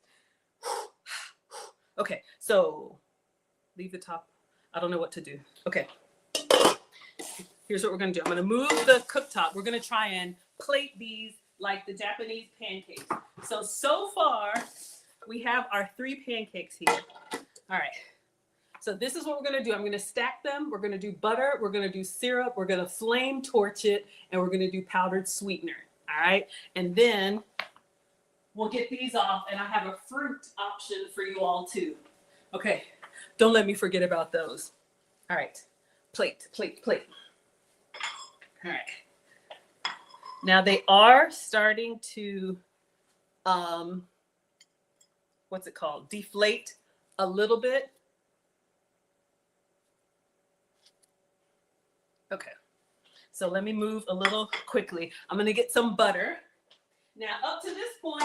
Okay. So leave the top. I don't know what to do. Okay. Here's what we're going to do. I'm going to move the cooktop. We're going to try and plate these like the Japanese pancakes. So far, we have our 3 pancakes here. All right. So this is what we're going to do. I'm going to stack them. We're going to do butter. We're going to do syrup. We're going to flame torch it. And we're going to do powdered sweetener. All right. And then we'll get these off. And I have a fruit option for you all too. Okay. Don't let me forget about those. All right. Plate. All right. Now they are starting to, what's it called? Deflate a little bit. Okay. So let me move a little quickly. I'm going to get some butter. Now up to this point,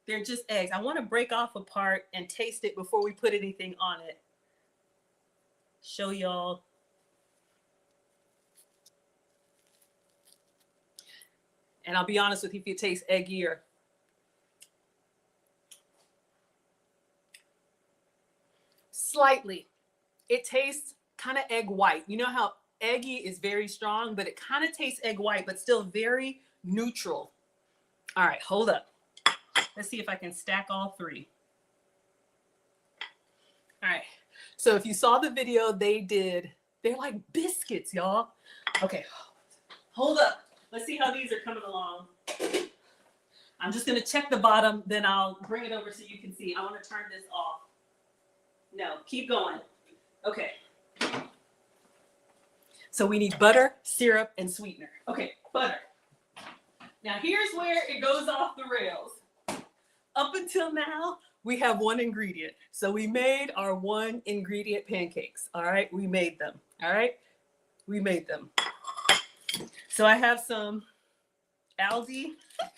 they're just eggs. I want to break off a part and taste it before we put anything on it. Show y'all. And I'll be honest with you, if it tastes eggier. Slightly. It tastes kind of egg white. You know how eggy is very strong, but it kind of tastes egg white, but still very neutral. All right, hold up. Let's see if I can stack all 3. All right. So if you saw the video, they're like biscuits, y'all. Okay, hold up. Let's see how these are coming along. I'm just going to check the bottom, then I'll bring it over so you can see. I want to turn this off. No, keep going. Okay. So we need butter, syrup, and sweetener. Okay, butter. Now here's where it goes off the rails. Up until now, we have 1 ingredient. So we made our 1 ingredient pancakes. All right, we made them. All right, we made them. So I have some Aldi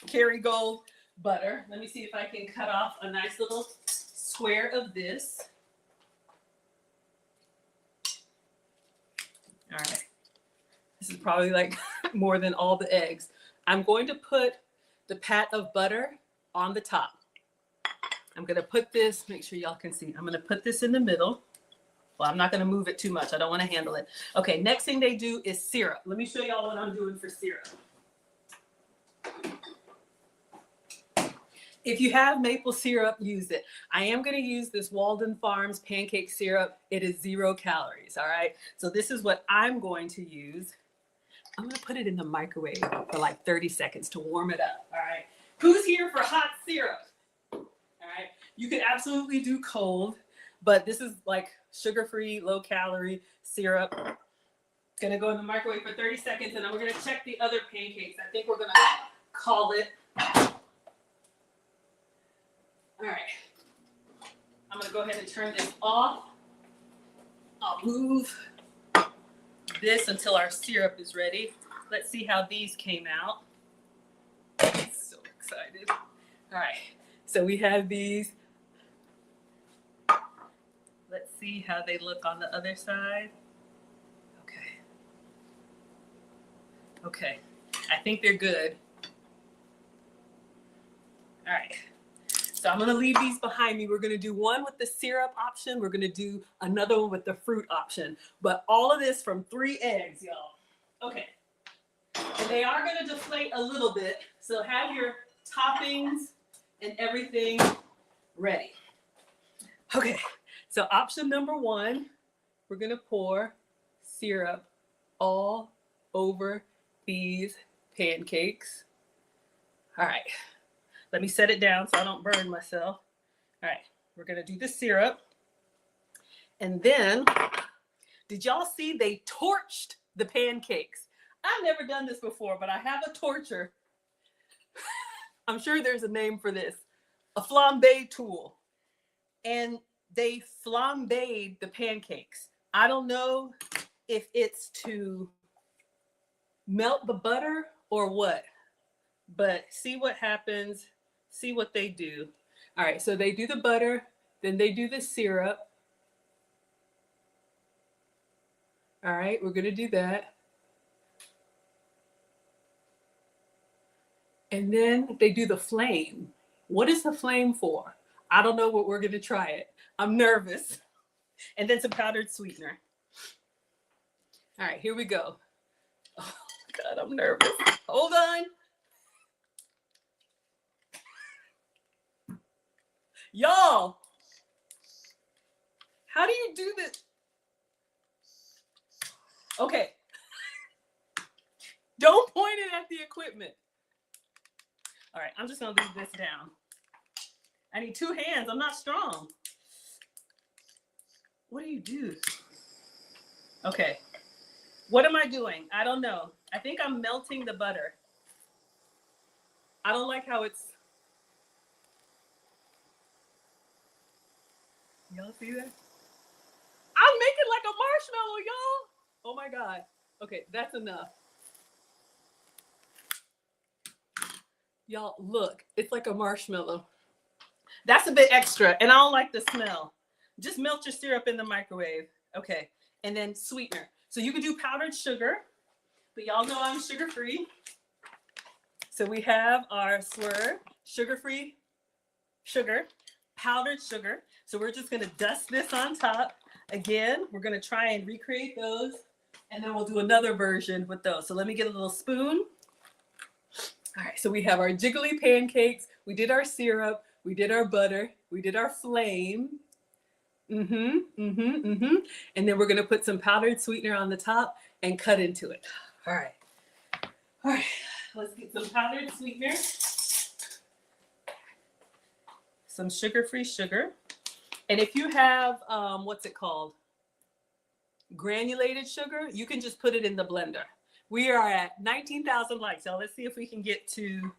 Kerrygold butter. Let me see if I can cut off a nice little square of this. All right. This is probably like more than all the eggs. I'm going to put the pat of butter on the top. I'm going to put this, make sure y'all can see. I'm going to put this in the middle. Well, I'm not going to move it too much. I don't want to handle it. Okay, next thing they do is syrup. Let me show y'all what I'm doing for syrup. If you have maple syrup, use it. I am going to use this Walden Farms pancake syrup. It is 0 calories, all right? So this is what I'm going to use. I'm going to put it in the microwave for like 30 seconds to warm it up, all right? Who's here for hot syrup? All right? You can absolutely do cold, but this is like sugar-free, low-calorie syrup. It's going to go in the microwave for 30 seconds, and then we're going to check the other pancakes. I think we're going to call it. All right, I'm gonna go ahead and turn this off. I'll move this until our syrup is ready. Let's see how these came out. I'm so excited. All right, so we have these. Let's see how they look on the other side. Okay. Okay, I think they're good. All right. So I'm going to leave these behind me. We're going to do one with the syrup option. We're going to do another one with the fruit option. But all of this from 3 eggs, y'all. Okay. And they are going to deflate a little bit. So have your toppings and everything ready. Okay. So option number 1, we're going to pour syrup all over these pancakes. All right. Let me set it down so I don't burn myself. All right, we're gonna do the syrup. And then, did y'all see they torched the pancakes? I've never done this before, but I have a torcher. I'm sure there's a name for this. A flambe tool. And they flambéed the pancakes. I don't know if it's to melt the butter or what, but see what happens. See what they do. All right, so they do the butter, then they do the syrup. All right, we're gonna do that. And then they do the flame. What is the flame for? I don't know, what we're gonna try it. I'm nervous. And then some powdered sweetener. All right, here we go. Oh God, I'm nervous. Hold on. Y'all, how do you do this? Okay. Don't point it at the equipment. All right, I'm just gonna leave this down. I need 2 hands, I'm not strong. What do you do? Okay, what am I doing? I don't know. I think I'm melting the butter. I don't like how it's. Y'all see that? I'm making like a marshmallow, y'all. Oh my God. Okay, that's enough. Y'all, look, it's like a marshmallow. That's a bit extra, and I don't like the smell. Just melt your syrup in the microwave. Okay, and then sweetener. So you can do powdered sugar, but y'all know I'm sugar-free. So we have our Swerve, sugar-free sugar, powdered sugar. So we're just gonna dust this on top. Again, we're gonna try and recreate those, and then we'll do another version with those. So let me get a little spoon. All right, so we have our jiggly pancakes. We did our syrup. We did our butter. We did our flame. And then we're gonna put some powdered sweetener on the top and cut into it. All right. All right, let's get some powdered sweetener. Some sugar-free sugar. And if you have, what's it called? Granulated sugar, you can just put it in the blender. We are at 19,000 likes, y'all. Let's see if we can get to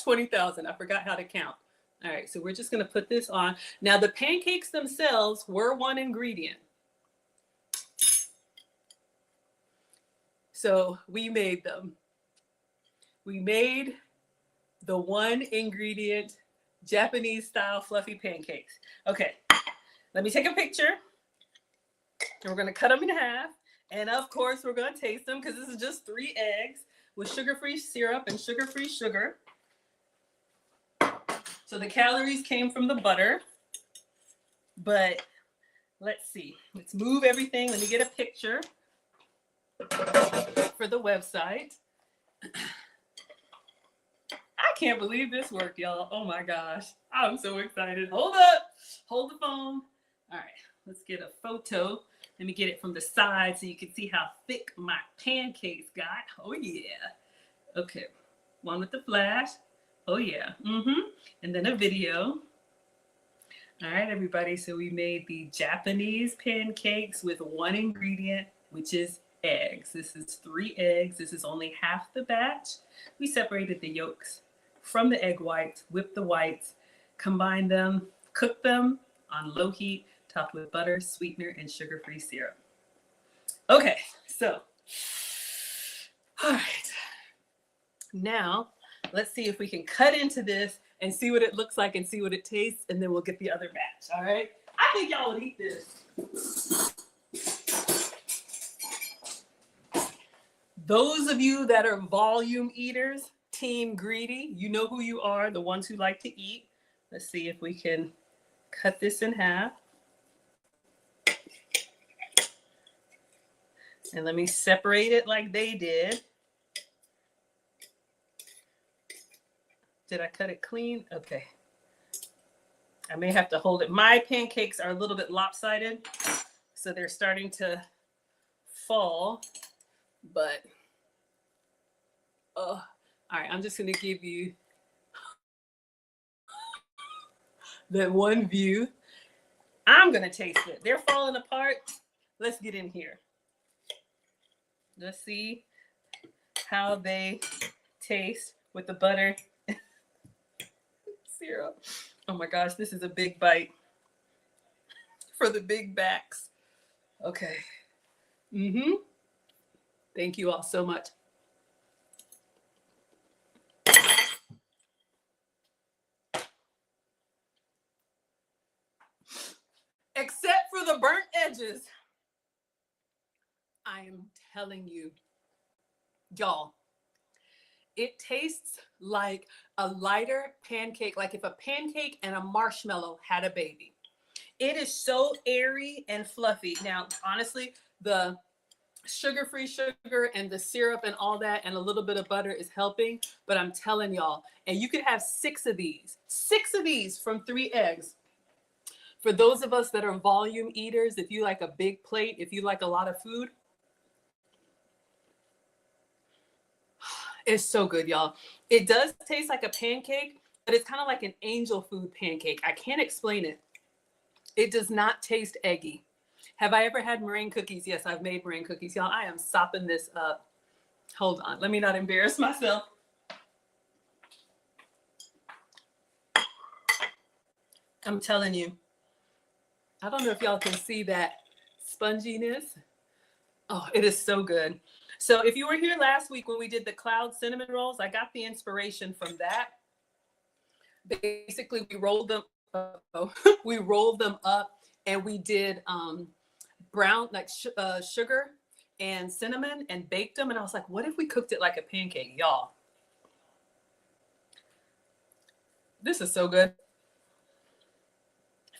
20,000. I forgot how to count. All right, so we're just gonna put this on. Now the pancakes themselves were 1 ingredient. So we made them. We made the 1 ingredient Japanese style fluffy pancakes. Okay, let me take a picture. And we're gonna cut them in half. And of course, we're gonna taste them because this is just 3 eggs with sugar-free syrup and sugar-free sugar. So the calories came from the butter, but let's see. Let's move everything. Let me get a picture for the website. I can't believe this worked, y'all. Oh my gosh. I'm so excited. Hold up. Hold the phone. All right. Let's get a photo. Let me get it from the side so you can see how thick my pancakes got. Oh, yeah. Okay. One with the flash. Oh, yeah. And then a video. All right, everybody. So we made the Japanese pancakes with one ingredient, which is eggs. This is 3 eggs. This is only half the batch. We separated the yolks from the egg whites, whipped the whites, combined them, cooked them on low heat, topped with butter, sweetener, and sugar-free syrup. Okay, so, all right. Now, let's see if we can cut into this and see what it looks like and see what it tastes, and then we'll get the other batch, all right? I think y'all would eat this. Those of you that are volume eaters, Team Greedy, you know who you are, the ones who like to eat. Let's see if we can cut this in half. And let me separate it like they did. Did I cut it clean? Okay. I may have to hold it. My pancakes are a little bit lopsided, so they're starting to fall, but all right, I'm just going to give you that one view. I'm going to taste it. They're falling apart. Let's get in here. Let's see how they taste with the butter syrup. Oh my gosh, this is a big bite for the big backs. Okay. Thank you all so much. Except for the burnt edges, I am telling you, y'all, it tastes like a lighter pancake, like if a pancake and a marshmallow had a baby. It is so airy and fluffy. Now, honestly, the sugar-free sugar and the syrup and all that and a little bit of butter is helping, but I'm telling y'all, and you could have 6 of these from 3 eggs. For those of us that are volume eaters, if you like a big plate, if you like a lot of food, it's so good, y'all. It does taste like a pancake, but it's kind of like an angel food pancake. I can't explain it. It does not taste eggy. Have I ever had meringue cookies? Yes, I've made meringue cookies. Y'all, I am sopping this up. Hold on. Let me not embarrass myself. I'm telling you. I don't know if y'all can see that sponginess. Oh, it is so good. So if you were here last week when we did the cloud cinnamon rolls, I got the inspiration from that. Basically, we rolled them up and we did brown, like sugar and cinnamon and baked them. And I was like, what if we cooked it like a pancake, y'all? This is so good.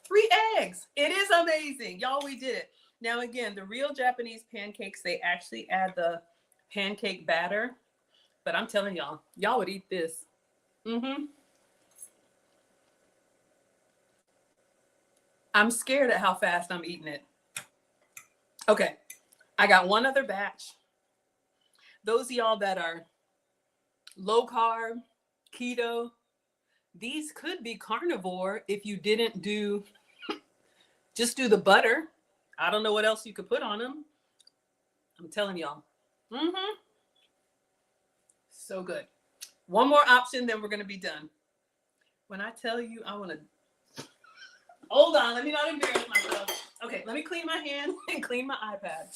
3 eggs. It is amazing. Y'all, we did it. Now, again, the real Japanese pancakes, they actually add the pancake batter. But I'm telling y'all, y'all would eat this. I'm scared at how fast I'm eating it. Okay, I got one other batch. Those of y'all that are low carb, keto, these could be carnivore if you didn't do, just do the butter. I don't know what else you could put on them. I'm telling y'all. So good. One more option, then we're going to be done. When I tell you, I want to, hold on, let me not embarrass myself. Okay, let me clean my hand and clean my iPad.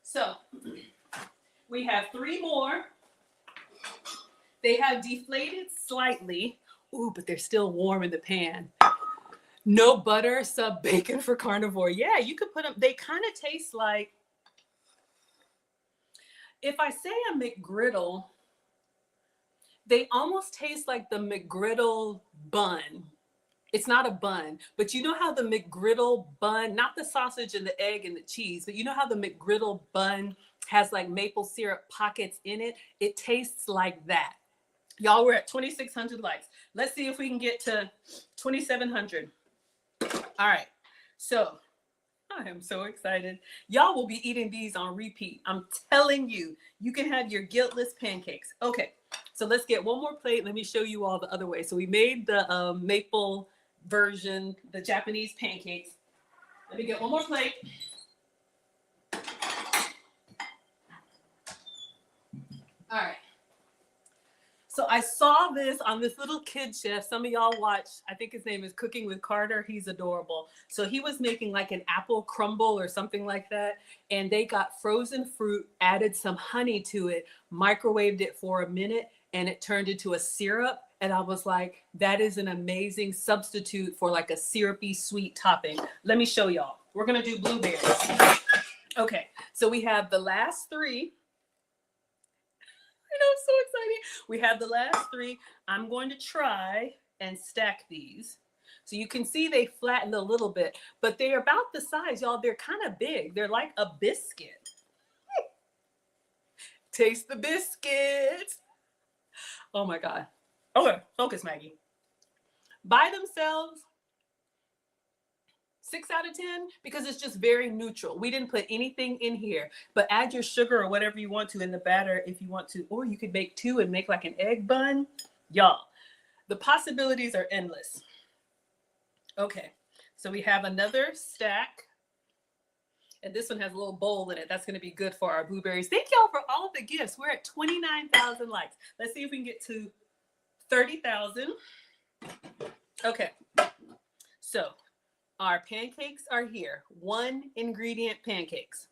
So we have 3 more. They have deflated slightly. Ooh, but they're still warm in the pan. No butter, sub bacon for carnivore. Yeah, you could put them. They kind of taste like, if I say a McGriddle, they almost taste like the McGriddle bun. It's not a bun, but you know how the McGriddle bun, not the sausage and the egg and the cheese, but you know how the McGriddle bun has like maple syrup pockets in it? It tastes like that. Y'all, we're at 2,600 likes. Let's see if we can get to 2,700. All right. So I am so excited. Y'all will be eating these on repeat. I'm telling you, you can have your guiltless pancakes. Okay. So let's get one more plate. Let me show you all the other way. So we made the maple version, the Japanese pancakes. Let me get one more plate. All right. So I saw this on this little kid chef. Some of y'all watch, I think his name is Cooking with Carter. He's adorable. So he was making like an apple crumble or something like that. And they got frozen fruit, added some honey to it, microwaved it for a minute, and it turned into a syrup. And I was like, that is an amazing substitute for like a syrupy sweet topping. Let me show y'all. We're going to do blueberries. Okay. So we have the last three. I know, I'm so excited. We have the last three. I'm going to try and stack these. So you can see they flattened a little bit, but they're about the size, y'all. They're kind of big. They're like a biscuit. Taste the biscuit. Oh my God. Okay, focus, Maggie. By themselves, 6 out of 10, because it's just very neutral. We didn't put anything in here, but add your sugar or whatever you want to in the batter if you want to, or you could make two and make like an egg bun. Y'all, the possibilities are endless. Okay, so we have another stack, and this one has a little bowl in it. That's gonna be good for our blueberries. Thank y'all for all of the gifts. We're at 29,000 likes. Let's see if we can get to 30,000. Okay, so our pancakes are here. 1 ingredient pancakes.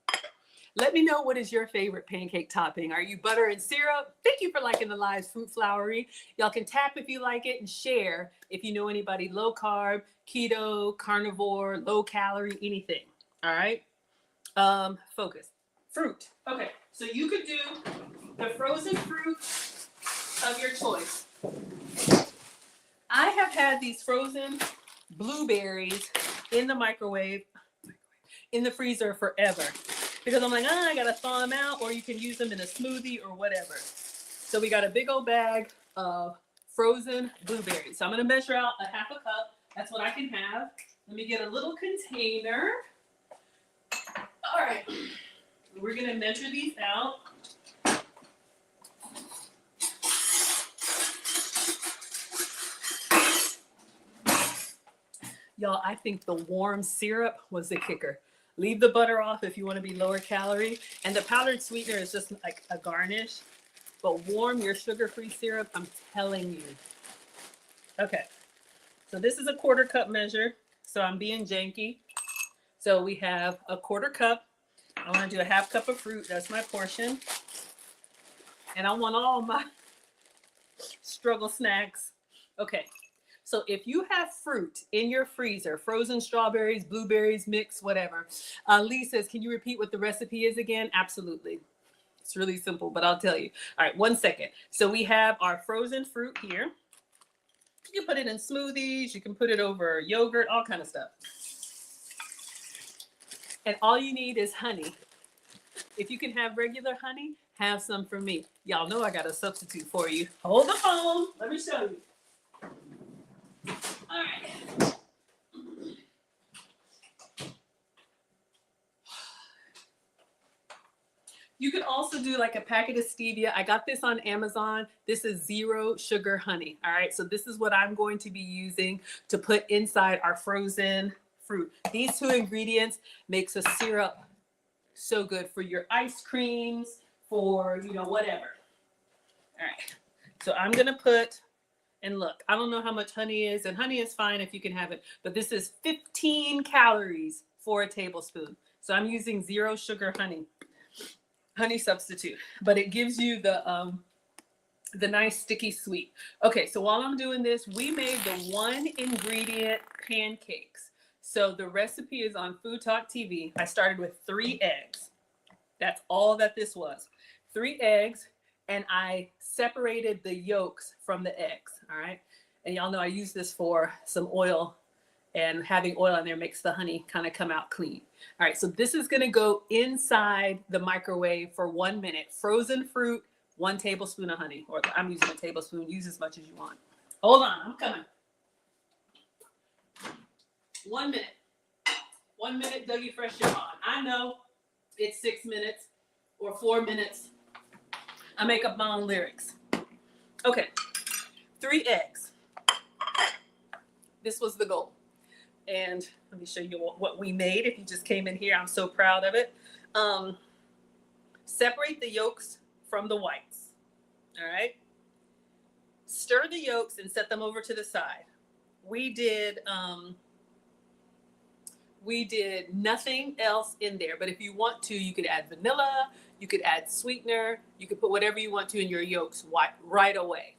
Let me know, what is your favorite pancake topping? Are you butter and syrup? Thank you for liking the lives, Fruit Flowery. Y'all can tap if you like it and share if you know anybody low carb, keto, carnivore, low calorie, anything. All right. Focus. Fruit. Okay. So you could do the frozen fruit of your choice. I have had these frozen blueberries in the microwave, in the freezer forever, because I'm like, I gotta thaw them out, or you can use them in a smoothie or whatever. So we got a big old bag of frozen blueberries. So I'm gonna measure out a half a cup. That's what I can have. Let me get a little container. All right, we're gonna measure these out. Y'all, I think the warm syrup was the kicker. Leave the butter off if you want to be lower calorie. And the powdered sweetener is just like a garnish. But warm your sugar-free syrup, I'm telling you. Okay. So this is a 1/4 cup measure. So I'm being janky. So we have a 1/4 cup. I want to do a 1/2 cup of fruit. That's my portion. And I want all my struggle snacks. Okay. So if you have fruit in your freezer, frozen strawberries, blueberries, mix, whatever. Lee says, can you repeat what the recipe is again? Absolutely. It's really simple, but I'll tell you. All right, 1 second. So we have our frozen fruit here. You can put it in smoothies. You can put it over yogurt, all kind of stuff. And all you need is honey. If you can have regular honey, have some for me. Y'all know I got a substitute for you. Hold the phone. Let me show you. All right. You could also do like a packet of stevia. I got this on Amazon. This is 0 sugar honey. All right. So this is what I'm going to be using to put inside our frozen fruit. These 2 ingredients makes a syrup so good for your ice creams, for, you know, whatever. All right. So I'm going to put, and look, I don't know how much honey is, and honey is fine if you can have it, but this is 15 calories for a tablespoon. So I'm using 0 sugar honey substitute, but it gives you the nice sticky sweet. Okay, so while I'm doing this, we made the 1 ingredient pancakes. So the recipe is on Food Talk TV. I started with 3 eggs. That's all that this was. 3 eggs, and I separated the yolks from the eggs, all right? And y'all know I use this for some oil, and having oil in there makes the honey kind of come out clean. All right, so this is gonna go inside the microwave for 1 minute. Frozen fruit, 1 tablespoon of honey, or I'm using a tablespoon, use as much as you want. Hold on, I'm coming. 1 minute. 1 minute, Dougie Fresh Your On. I know it's 6 minutes or 4 minutes. I make up my own lyrics. Okay, 3 eggs. This was the goal. And let me show you what we made. If you just came in here, I'm so proud of it. Separate the yolks from the whites. All right. Stir the yolks and set them over to the side. We did nothing else in there, but if you want to, you could add vanilla, you could add sweetener, you could put whatever you want to in your yolks right away.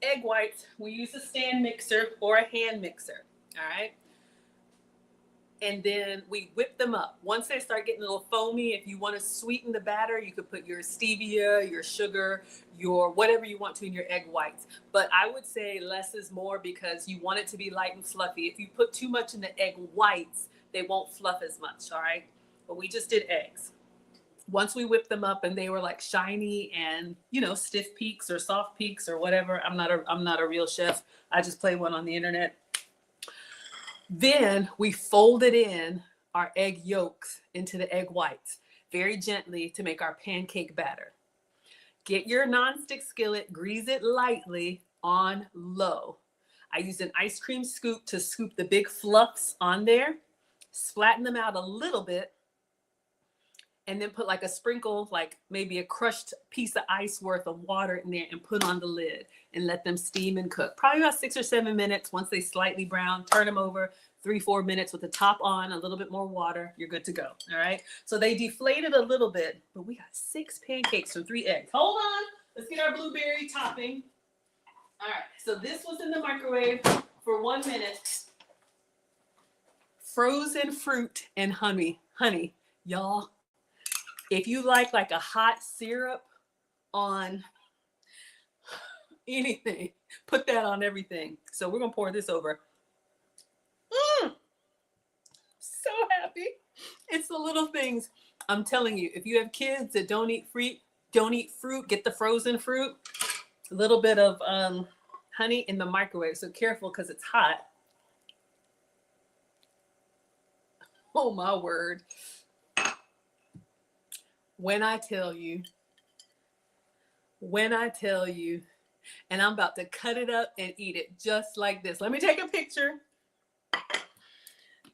Egg whites, we use a stand mixer or a hand mixer, all right? And then we whip them up. Once they start getting a little foamy, if you want to sweeten the batter, you could put your stevia, your sugar, your whatever you want to in your egg whites. But I would say less is more because you want it to be light and fluffy. If you put too much in the egg whites, they won't fluff as much, all right? But we just did eggs. Once we whipped them up and they were like shiny and, you know, stiff peaks or soft peaks or whatever. I'm not a real chef. I just play one on the internet. Then we folded in our egg yolks into the egg whites very gently to make our pancake batter. Get your nonstick skillet, grease it lightly on low. I used an ice cream scoop to scoop the big fluffs on there, flatten them out a little bit, and then put like a sprinkle, like maybe a crushed piece of ice worth of water in there and put on the lid and let them steam and cook. Probably about 6 or 7 minutes. Once they slightly brown, turn them over 3-4 minutes with the top on, a little bit more water, you're good to go. All right. So they deflated a little bit, but we got 6 pancakes from 3 eggs. Hold on. Let's get our blueberry topping. All right. So this was in the microwave for 1 minute. Frozen fruit and honey, y'all. If you like a hot syrup on anything, put that on everything. So we're going to pour this over. So happy. It's the little things. I'm telling you, if you have kids that don't eat fruit, get the frozen fruit. A little bit of honey in the microwave. So careful because it's hot. Oh, my word. When I tell you, and I'm about to cut it up and eat it just like this. Let me take a picture.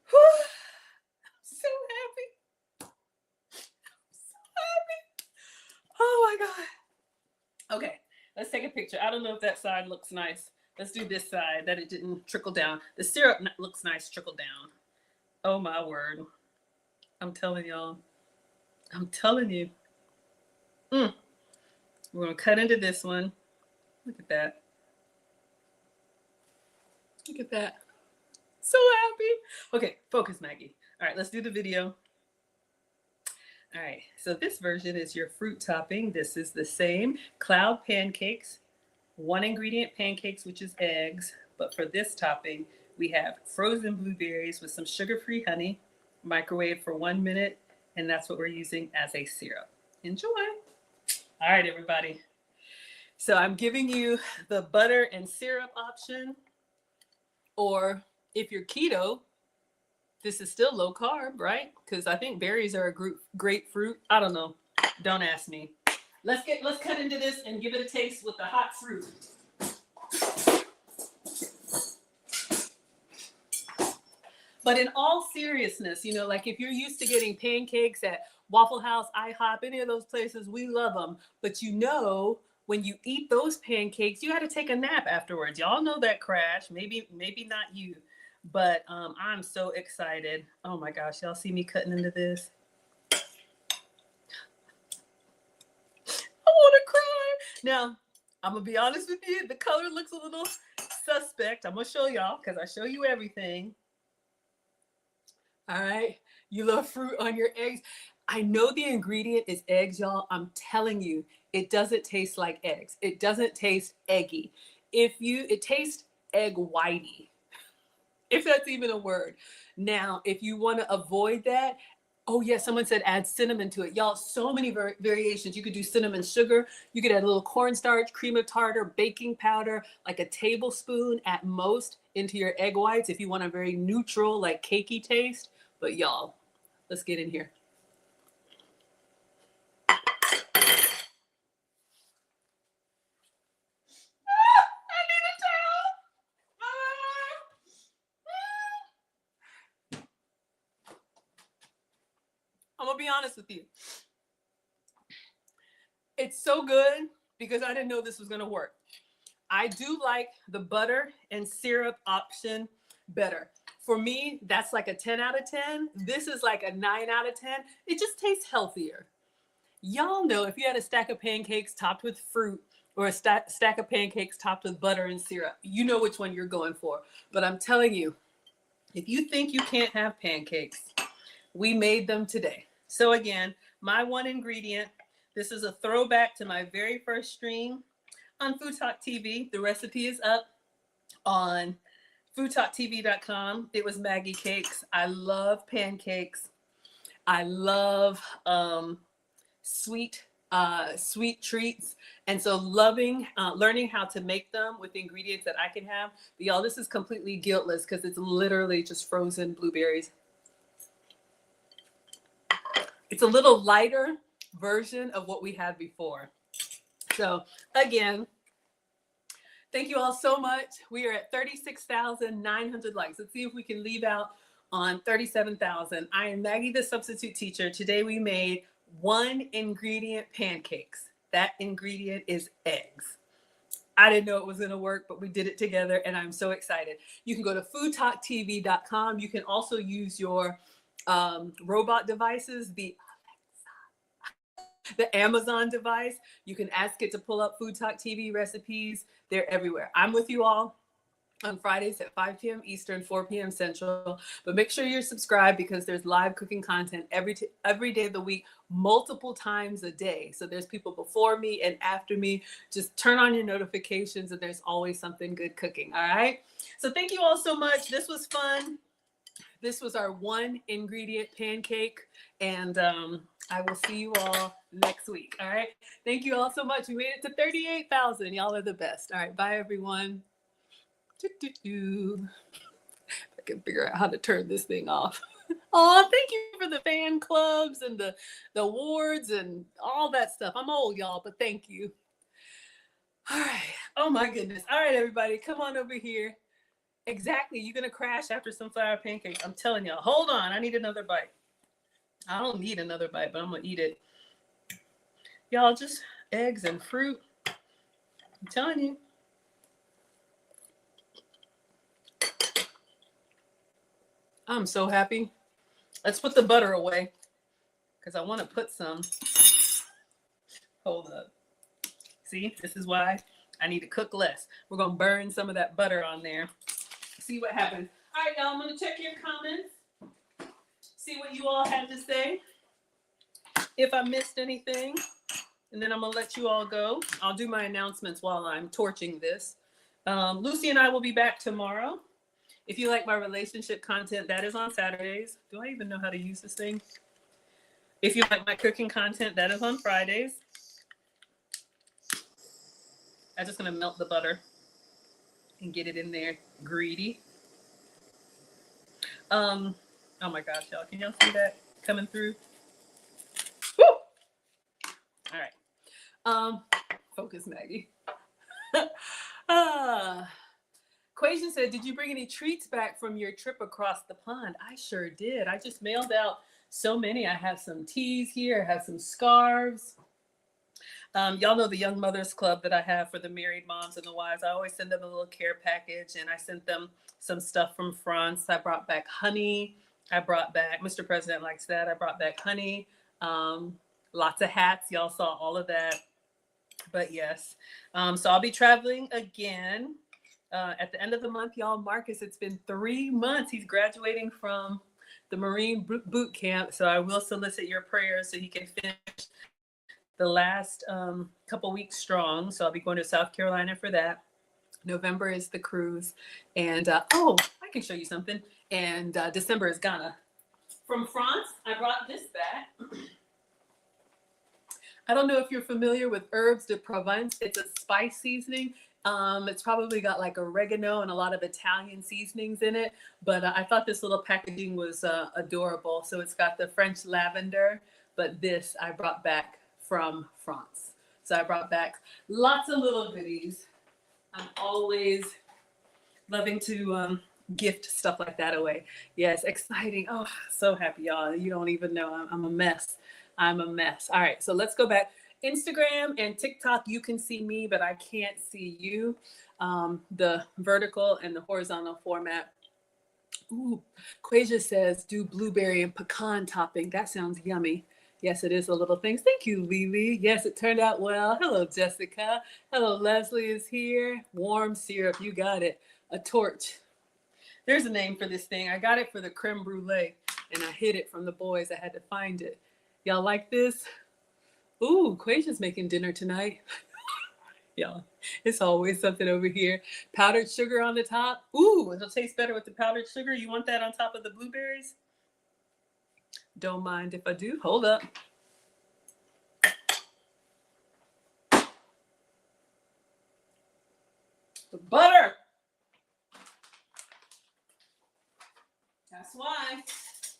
Whew. I'm so happy. I'm so happy. Oh my God. Okay, let's take a picture. I don't know if that side looks nice. Let's do this side that it didn't trickle down. The syrup looks nice, trickle down. Oh my word. I'm telling y'all. I'm telling you. We're going to cut into this one. Look at that. Look at that. So happy. Okay, focus, Maggie. All right, let's do the video. All right, so this version is your fruit topping. This is the same cloud pancakes, 1 ingredient pancakes, which is eggs. But for this topping, we have frozen blueberries with some sugar-free honey, microwave for 1 minute, and that's what we're using as a syrup. Enjoy. All right, everybody. So I'm giving you the butter and syrup option, or if you're keto, this is still low carb, right? Because I think berries are a great fruit. I don't know. Don't ask me. Let's cut into this and give it a taste with the hot fruit. But in all seriousness, you know, like if you're used to getting pancakes at Waffle House, IHOP, any of those places, we love them. But you know, when you eat those pancakes, you got to take a nap afterwards. Y'all know that crash. Maybe not you. But I'm so excited. Oh my gosh, y'all see me cutting into this? I want to cry. Now, I'm going to be honest with you. The color looks a little suspect. I'm going to show y'all because I show you everything. All right. You love fruit on your eggs. I know the ingredient is eggs, y'all. I'm telling you, it doesn't taste like eggs. It doesn't taste eggy. It tastes egg whitey, if that's even a word. Now, if you want to avoid that, oh yeah, someone said add cinnamon to it. Y'all, so many variations. You could do cinnamon sugar. You could add a little cornstarch, cream of tartar, baking powder, like a tablespoon at most into your egg whites if you want a very neutral, like cakey taste. But y'all, let's get in here. I'm gonna be honest with you. It's so good because I didn't know this was gonna work. I do like the butter and syrup option better. For me, that's like a 10 out of 10. This is like a 9 out of 10. It just tastes healthier. Y'all know if you had a stack of pancakes topped with fruit or a stack of pancakes topped with butter and syrup, you know which one you're going for. But I'm telling you, if you think you can't have pancakes, we made them today. So again, my one ingredient, this is a throwback to my very first stream on Food Talk TV. The recipe is up on foodtalktv.com. It was Maggie cakes. I love pancakes. I love sweet treats. And so learning how to make them with the ingredients that I can have. But y'all, this is completely guiltless because it's literally just frozen blueberries. It's a little lighter version of what we had before. So again, thank you all so much. We are at 36,900 likes. Let's see if we can leave out on 37,000. I am Maggie, the substitute teacher. Today we made one ingredient pancakes. That ingredient is eggs. I didn't know it was going to work, but we did it together and I'm so excited. You can go to foodtalktv.com. You can also use your robot devices, the Amazon device. You can ask it to pull up Food Talk TV recipes. They're everywhere. I'm with you all on Fridays at 5 p.m. Eastern, 4 p.m. Central. But make sure you're subscribed because there's live cooking content every day of the week, multiple times a day. So there's people before me and after me. Just turn on your notifications and there's always something good cooking. All right. So thank you all so much. This was fun. This was our one ingredient pancake. And I will see you all next week. All right. Thank you all so much. We made it to 38,000. Y'all are the best. All right. Bye, everyone. I can figure out how to turn this thing off. Oh, thank you for the fan clubs and the awards and all that stuff. I'm old, y'all, but thank you. All right. Oh, my goodness. All right, everybody. Come on over here. Exactly. You're going to crash after some flour pancakes. I'm telling y'all. Hold on. I need another bite. I don't need another bite, but I'm going to eat it. Y'all, just eggs and fruit. I'm telling you. I'm so happy. Let's put the butter away because I want to put some. Hold up. See, this is why I need to cook less. We're going to burn some of that butter on there. See what happens. All right, y'all, I'm going to check your comments. See what you all had to say. If I missed anything, and then I'm going to let you all go. I'll do my announcements while I'm torching this. Lucy and I will be back tomorrow. If you like my relationship content, that is on Saturdays. Do I even know how to use this thing? If you like my cooking content, that is on Fridays. I'm just going to melt the butter and get it in there. Greedy. Oh my gosh, y'all. Can y'all see that coming through? Woo! All right. Focus, Maggie. Quasia said, did you bring any treats back from your trip across the pond? I sure did. I just mailed out so many. I have some teas here. I have some scarves. Y'all know the Young Mothers Club that I have for the married moms and the wives. I always send them a little care package, and I sent them some stuff from France. I brought back honey. I brought back, Mr. President likes that. I brought back honey. Lots of hats. Y'all saw all of that. But yes. So I'll be traveling again. At the end of the month, y'all, Marcus, it's been 3 months. He's graduating from the Marine boot camp. So I will solicit your prayers so he can finish the last couple weeks strong. So I'll be going to South Carolina for that. November is the cruise. And oh, I can show you something. And December is Ghana. From France, I brought this back. I don't know if you're familiar with herbs de Provence. It's a spice seasoning. It's probably got like oregano and a lot of Italian seasonings in it. But I thought this little packaging was adorable. So it's got the French lavender, but this I brought back from France. So I brought back lots of little goodies. I'm always loving to gift stuff like that away. Yes, exciting. Oh, so happy, y'all. You don't even know. I'm a mess. I'm a mess. All right, so let's go back. Instagram and TikTok, you can see me, but I can't see you. The vertical and the horizontal format. Ooh, Quasia says, do blueberry and pecan topping. That sounds yummy. Yes, it is a little things. Thank you, Lily. Yes, it turned out well. Hello, Jessica. Hello, Leslie is here. Warm syrup, you got it. A torch. There's a name for this thing. I got it for the creme brulee, and I hid it from the boys. I had to find it. Y'all like this? Ooh, Quasia's making dinner tonight. Y'all, it's always something over here. Powdered sugar on the top. Ooh, it'll taste better with the powdered sugar. You want that on top of the blueberries? Don't mind if I do. Hold up. The butter. That's why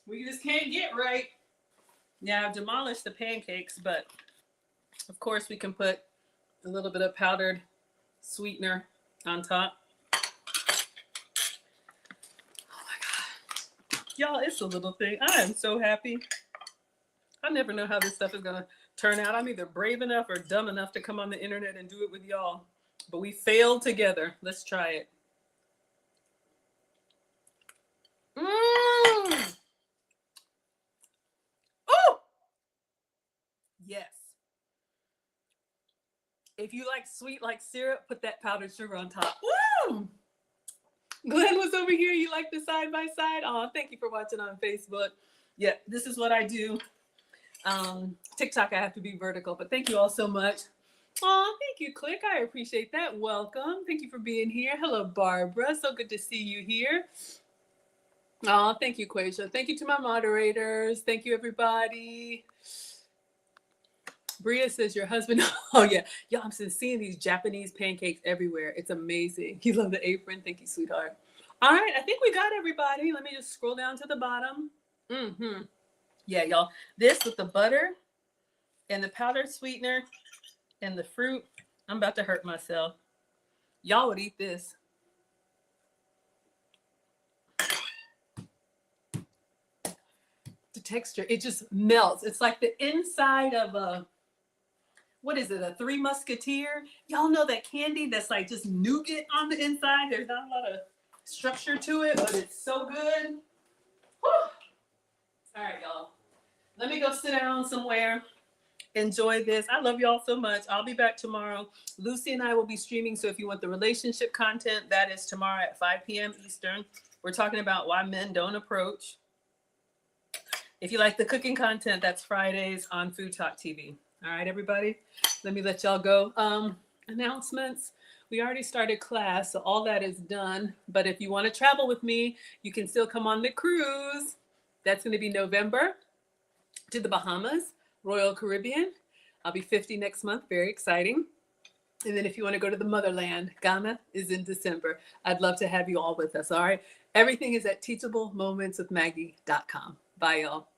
we just can't get right. Yeah, I've demolished the pancakes, but of course we can put a little bit of powdered sweetener on top. Oh my God. Y'all, it's a little thing. I am so happy. I never know how this stuff is gonna turn out. I'm either brave enough or dumb enough to come on the internet and do it with y'all. But we failed together. Let's try it. Mmm. Oh! Yes. If you like sweet like syrup, put that powdered sugar on top. Woo! Glenn was over here. You like the side by side? Oh, thank you for watching on Facebook. Yeah, this is what I do. TikTok, I have to be vertical, but thank you all so much. Oh, thank you, Click. I appreciate that. Welcome. Thank you for being here. Hello, Barbara. So good to see you here. Oh, thank you, Quasia. Thank you to my moderators. Thank you, everybody. Bria says your husband. Oh, yeah. Y'all, I'm seeing these Japanese pancakes everywhere. It's amazing. You love the apron. Thank you, sweetheart. All right. I think we got everybody. Let me just scroll down to the bottom. Mm-hmm. Yeah, y'all. This with the butter and the powdered sweetener and the fruit. I'm about to hurt myself. Y'all would eat this. The texture, it just melts. It's like the inside of a, what is it, a Three Musketeer? Y'all know that candy that's like just nougat on the inside? There's not a lot of structure to it, but it's so good. Whew. All right, y'all. Let me go sit down somewhere. Enjoy this. I love y'all so much. I'll be back tomorrow. Lucy and I will be streaming. So if you want the relationship content, that is tomorrow at 5 p.m. Eastern. We're talking about why men don't approach. If you like the cooking content, that's Fridays on Food Talk TV. All right, everybody. Let me let y'all go. Announcements. We already started class, so all that is done. But if you want to travel with me, you can still come on the cruise. That's going to be November to the Bahamas. Royal Caribbean. I'll be 50 next month. Very exciting. And then if you want to go to the motherland, Ghana is in December. I'd love to have you all with us. All right. Everything is at teachablemomentswithmaggie.com. Bye, y'all.